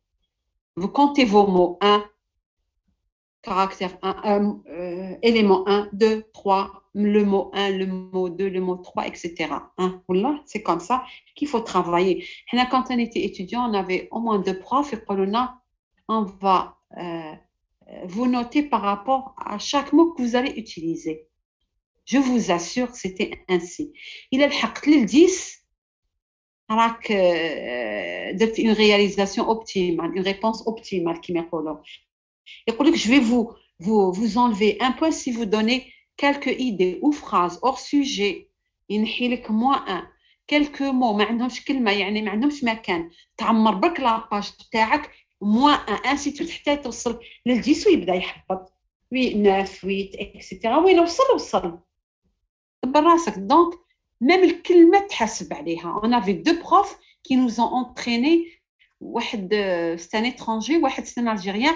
Vous comptez vos mots, 1, caractère 1, élément 1, 2, 3, le mot 1, le mot 2, le mot 3, etc. Hein? Voilà, c'est comme ça qu'il faut travailler. Quand on était étudiant, on avait au moins 2 profs et on va vous noter par rapport à chaque mot que vous allez utiliser. Je vous assure, c'était ainsi. Il a le 10 راك درت une réalisation optimale, une réponse optimale qui m'appelle. يقول لك je vais vous enlever un point si vous donnez quelques idées ou phrases hors sujet. ينحي لك -1 quelques mots ما عندهمش كلمه يعني ما عندهمش مكان تعمر برك لاباج تاعك -1 ainsi de suite حتى توصل لل10 ويبدا يحبط 8 9 8 etc. وين وصل دبر راسك دونك même الكلمه تحسب عليها. On avait 2 profs qui nous ont entraîné واحد c'est un étranger واحد c'est un algérien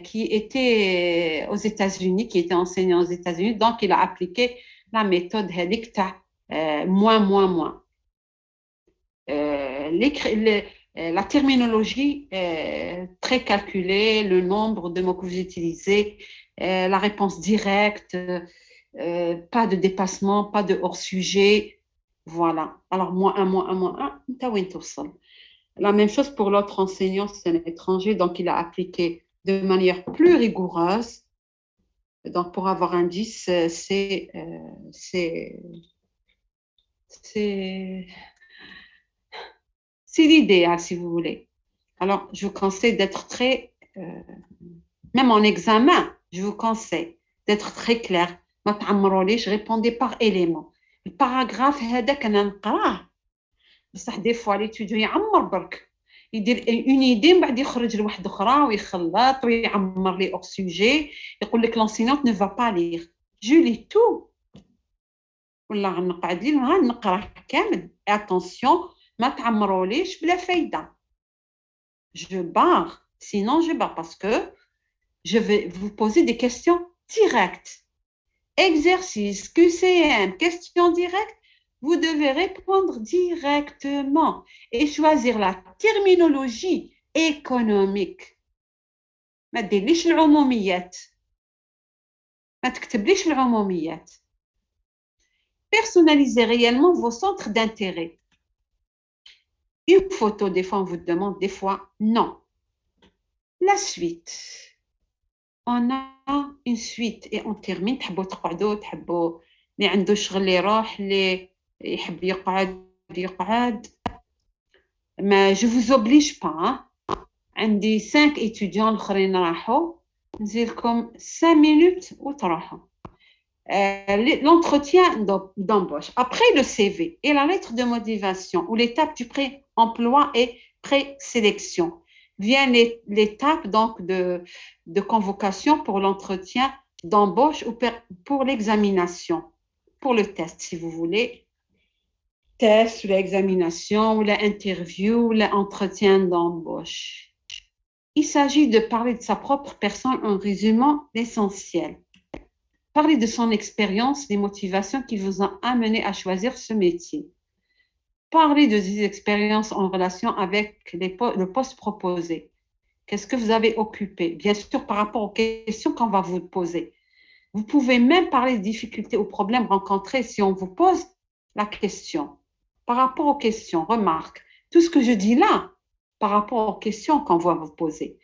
qui était aux États-Unis, qui était enseignant aux États-Unis, donc il a appliqué la méthode هذيك تاع moins. La terminologie très calculée, le nombre de mots que vous utilisez, la réponse directe, pas de dépassement, pas de hors-sujet. Voilà. Alors, -1, t'as وين توصل. La même chose pour l'autre enseignant, c'est un étranger, donc il a appliqué de manière plus rigoureuse. Donc, pour avoir un 10, c'est l'idéal, si vous voulez. Alors, je vous conseille d'être très, même en examen, je vous conseille d'être très clair. ما تعمروليش répondez par élément. الباراغراف هذاك انا نقراه بصح دي فوا ليتيديو يعمر برك يدير اون ايدي من بعد يخرج لواحده اخرى ويخلط ويعمر لي اور سوجي يقول لك لونسينونت نو فا با لير جو لي تو ولا غنقعد لي نهار نقراه كامل اتونسيون ما تعمروليش بلا فايده je barre sinon je barre parce que je vais vous poser des questions directes. Exercice QCM, question directe, vous devez répondre directement et choisir la terminologie économique. ما تديرليش العموميات. ما تكتبليش العموميات. Personnalisez réellement vos centres d'intérêt. Une photo, des fois on vous demande, des fois non. La suite. On a une suite et on termine. تحبوا تقعدوا تحبوا اللي عنده شغل يروح اللي يحب يقعد ما je vous oblige pas. عندي 5 étudiants الاخرين راحوا نزيلكم 5 minutes وتروحوا. L'entretien d'embauche. Après le CV et la lettre de motivation ou l'étape du pré-emploi et pré-sélection vient l'étape donc de convocation pour l'entretien d'embauche ou pour l'examination, pour le test si vous voulez. Test ou l'examination ou l'interview ou l'entretien d'embauche. Il s'agit de parler de sa propre personne en résumant l'essentiel. Parler de son expérience, les motivations qui vous ont amené à choisir ce métier. Parler de ses expériences en relation avec le poste proposé. Qu'est-ce que vous avez occupé? Bien sûr, par rapport aux questions qu'on va vous poser. Vous pouvez même parler des difficultés ou problèmes rencontrés si on vous pose la question. Par rapport aux questions, remarque, tout ce que je dis là, par rapport aux questions qu'on va vous poser.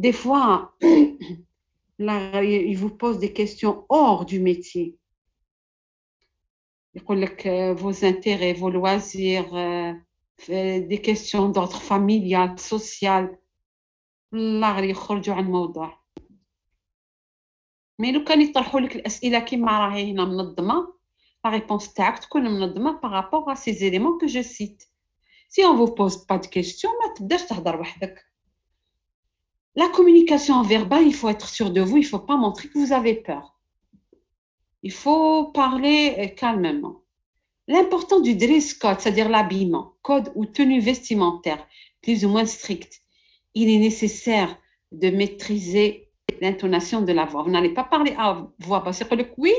Des fois, là, ils vous posent des questions hors du métier. يقول لك vos intérêts, vos loisirs, des questions d'ordre familial, social. الله غير يخرجوا عن الموضوع. مي لو كان يطرحوا لك الأسئلة كيما راهي هنا منظمة la réponse تاعك تكون منظمة par rapport à ces éléments que je cite. Si on vous pose pas de questions, ما تبداش تهضر وحدك. La communication verbale, il faut être sûr de vous, il faut pas montrer que vous avez peur. Il faut parler calmement. L'important du dress code, c'est-à-dire l'habillement, code ou tenue vestimentaire, plus ou moins stricte, il est nécessaire de maîtriser l'intonation de la voix. Vous n'allez pas parler à voix basse. C'est oui,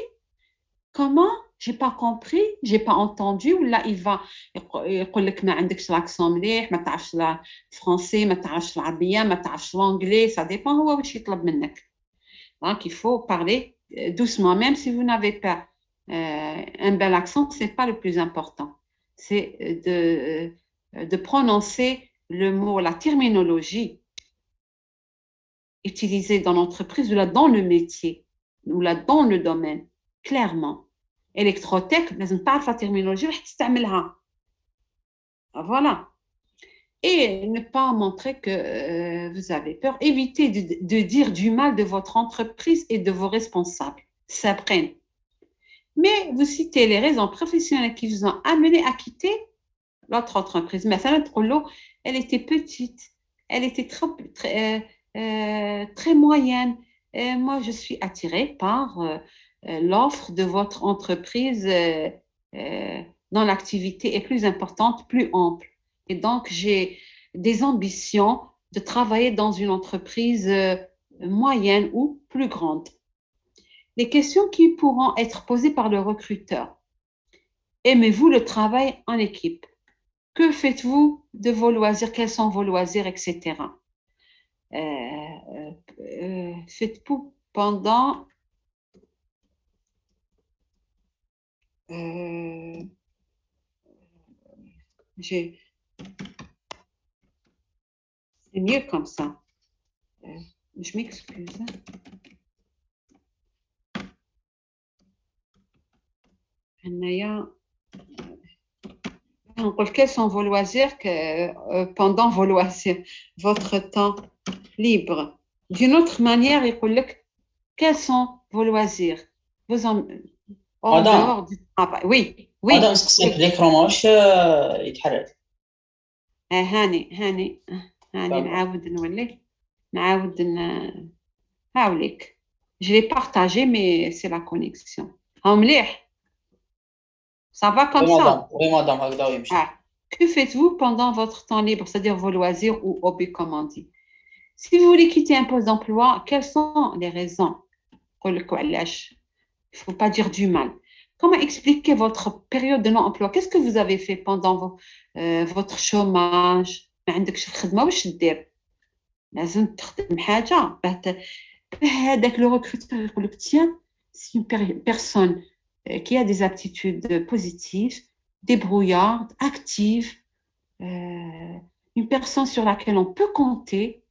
comment? J'ai pas compris, j'ai pas entendu. Ou là, il va يقول لك ما عندكش l'accent مليح, ما تعرفش la français, ما تعرفش العربية, ما تعرفش l'anglais, ça dépend هو واش يطلب منك. Donc, il faut parler doucement, même si vous n'avez pas un bel accent, c'est pas le plus important. C'est de prononcer le mot, la terminologie utilisée dans l'entreprise ou là dans le métier ou là dans le domaine, clairement. Électrotech, لازم تعرف la terminologie راح تستعملها. Voilà. Et ne pas montrer que vous avez peur. Évitez de dire du mal de votre entreprise et de vos responsables. Ça prenne. Mais vous citez les raisons professionnelles qui vous ont amené à quitter l'autre entreprise. Mais ça, elle était petite, elle était très moyenne. Et moi, je suis attirée par l'offre de votre entreprise dont l'activité est plus importante, plus ample. Et donc, j'ai des ambitions de travailler dans une entreprise moyenne ou plus grande. Les questions qui pourront être posées par le recruteur. Aimez-vous le travail en équipe? Que faites-vous de vos loisirs? Quels sont vos loisirs, etc. Faites-vous pendant... C'est mieux comme ça. Je m'excuse. هنايا Quels sont vos loisirs pendant vos loisirs, votre temps libre. D'une autre manière, quels sont vos loisirs en dehors du travail. Oui, oui. مدام سقسيك الإكران واش يتحرك. هاني هاوليك. Je l'ai partagé, mais c'est la connexion. Ça va comme ça? Oui, madame. Que faites-vous pendant votre temps libre, c'est-à-dire vos loisirs ou hobbies, comme on dit? Si vous voulez quitter un poste d'emploi, quelles sont les raisons? Il ne faut pas dire du mal. Comment expliquer votre période de non-emploi? Qu'est-ce que vous avez fait pendant votre chômage? ما عندكش الخدمة واش دير؟ لازم تخدم حاجة. هذاك le recruteur يقول لك tiens, c'est une personne qui a des aptitudes positives, débrouillarde, active, une personne sur laquelle on peut compter,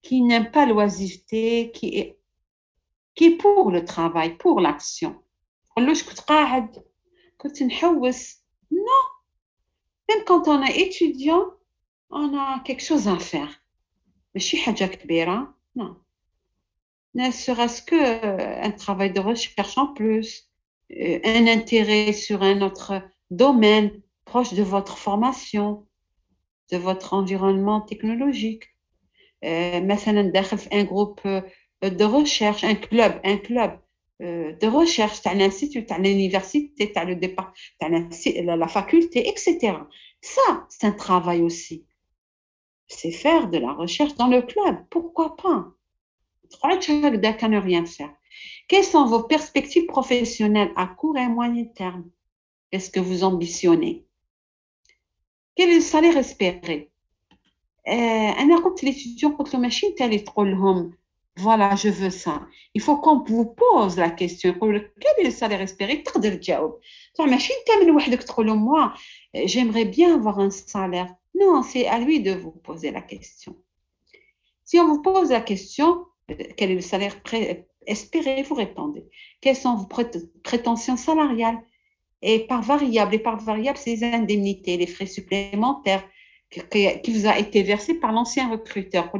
qui n'aime pas l'oisiveté, qui est pour le travail, pour l'action. Non, même quand on est étudiant, on a quelque chose à faire. Non. Ne serait-ce qu'un travail de recherche en plus, un intérêt sur un autre domaine proche de votre formation, de votre environnement technologique. مثلا داخل في un groupe de recherche, un club de recherche, t'as l'institut, t'as l'université, t'as le départ, t'as la faculté, etc. Ça, c'est un travail aussi. C'est faire de la recherche dans le club, pourquoi pas? À ne rien faire. Quelles sont vos perspectives professionnelles à court et moyen terme? Qu'est-ce que vous ambitionnez? Quel est le salaire espéré? أنا قلت l'étudiant قلت له ماشي أنت اللي تقول لهم voilà je veux ça. Il faut qu'on vous pose la question. يقول لك quel est le salaire espéré? تقدر تجاوب. ماشي أنت من وحدك تقول له moi j'aimerais bien avoir un salaire. Non, c'est à lui de vous poser la question. Si on vous pose la question, quel est le salaire espéré? Vous répondez. Quelles sont vos prétentions salariales? Et par variable, c'est les indemnités, les frais supplémentaires qui vous a été versé par l'ancien recruteur.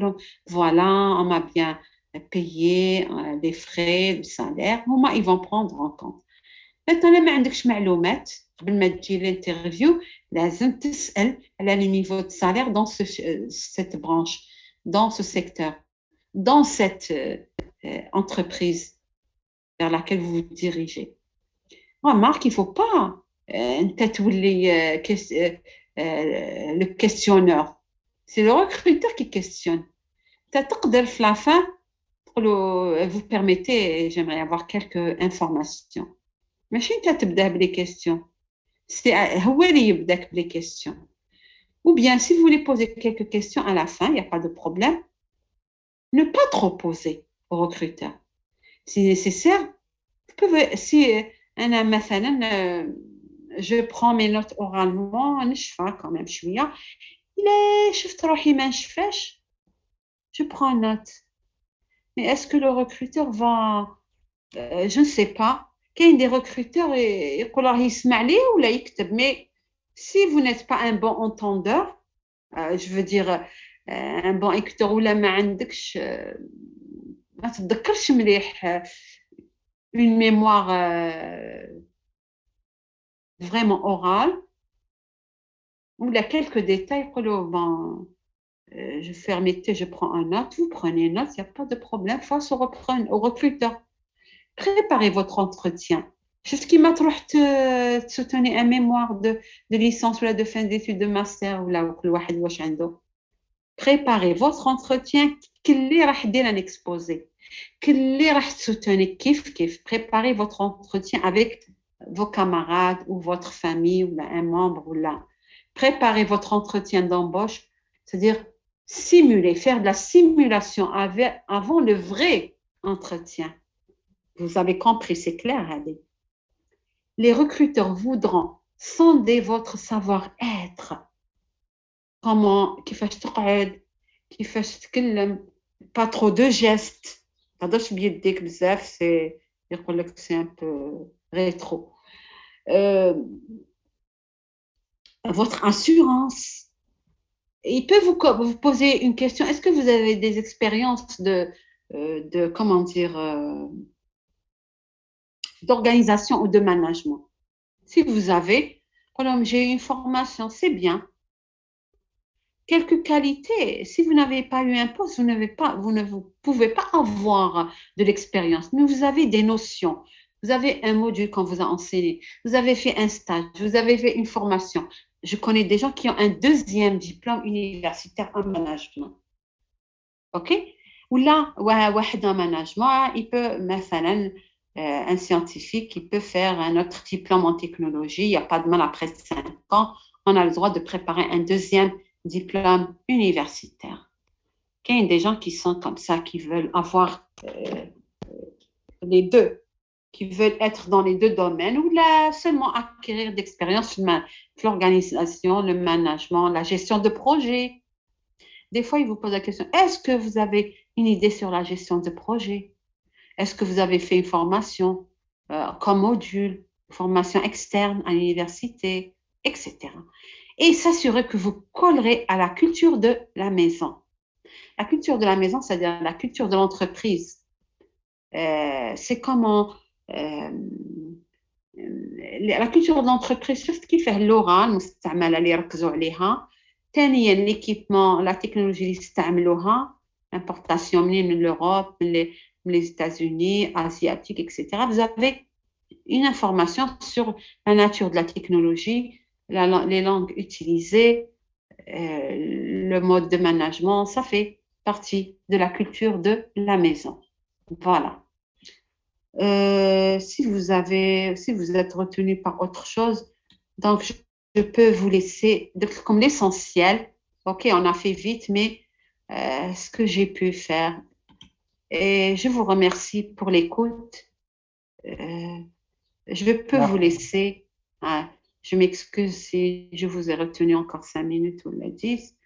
Voilà, on m'a bien payé les frais, le salaire. Comment ils vont prendre en compte? Maintenant, ما عندكش معلومات قبل ما تجي l'interview, لازم تسأل على le niveau de salaire dans cette branche, dans ce secteur, dans cette entreprise vers laquelle vous vous dirigez. Remarque, il ne faut pas le questionneur. C'est le recruteur qui questionne. La fin, vous permettez, j'aimerais avoir quelques informations. Mais si tu as des questions, c'est les questions. Ou bien, si vous voulez poser quelques questions à la fin, il n'y a pas de problème. Ne pas trop poser au recruteur. Si nécessaire, vous pouvez, si je prends mes notes oralement, quand même, je prends une note. Mais est-ce que le recruteur va, je ne sais pas, qu'il y a des recruteurs mais si vous n'êtes pas un bon entendeur, je veux dire, un bon écouteur ou la ما تتذكرش مليح une mémoire vraiment orale ou là quelques détails je prends un note, vous prenez une note, il n'y a pas de problème face au recruteur. Préparez votre entretien. C'est ce qui m'a trouvé de soutenir un mémoire de licence ou de fin d'études de master ou là préparez votre entretien qui راح دير un exposé. Préparez votre entretien avec vos camarades ou votre famille ou un membre ou là. Préparez votre entretien d'embauche, c'est-à-dire simuler, faire de la simulation avant le vrai entretien. Vous avez compris, c'est clair, allez. Les recruteurs voudront sonder votre savoir-être. Comment, كيفاش تقعد, كيفاش تتكلم, pas trop de gestes. تهضرش بيديك بزاف, c'est يقول لك c'est un peu rétro. votre assurance. Il peut vous poser une question. Est-ce que vous avez des expériences comment dire, d'organisation ou de management? Si vous avez, j'ai une formation, c'est bien. Quelques qualités. Si vous n'avez pas eu un poste, vous ne pouvez pas avoir de l'expérience, mais vous avez des notions. Vous avez un module qu'on vous a enseigné. Vous avez fait un stage. Vous avez fait une formation. Je connais des gens qui ont un deuxième diplôme universitaire en management. OK? Ou là, un management, il peut, مثلا, un scientifique, il peut faire un autre diplôme en technologie. Il n'y a pas de mal après 5 ans. On a le droit de préparer un deuxième diplôme universitaire. Il y a des gens qui sont comme ça, qui veulent avoir les deux, qui veulent être dans les deux domaines ou là seulement acquérir d'expérience, l'organisation, le management, la gestion de projet. Des fois, ils vous posent la question, est-ce que vous avez une idée sur la gestion de projet? Est-ce que vous avez fait une formation comme module, formation externe à l'université, etc. Et s'assurer que vous collerez à la culture de la maison. La culture de la maison, c'est-à-dire la culture de l'entreprise. C'est comment la culture de l'entreprise, c'est ce qui fait l'oral, المستعملة اللي يركزوا عليها. ثانيا l'équipement, la technologie اللي يستعملوها, l'importation من l'Europe, les États-Unis, asiatiques, etc. Vous avez une information sur la nature de la technologie, les langues utilisées, le mode de management, ça fait partie de la culture de la maison. Voilà. Si vous êtes retenu par autre chose, donc je peux vous laisser comme l'essentiel. Ok, on a fait vite, mais ce que j'ai pu faire. Et je vous remercie pour l'écoute. Je peux vous laisser. Je m'excuse si je vous ai retenu encore 5 minutes ou 10.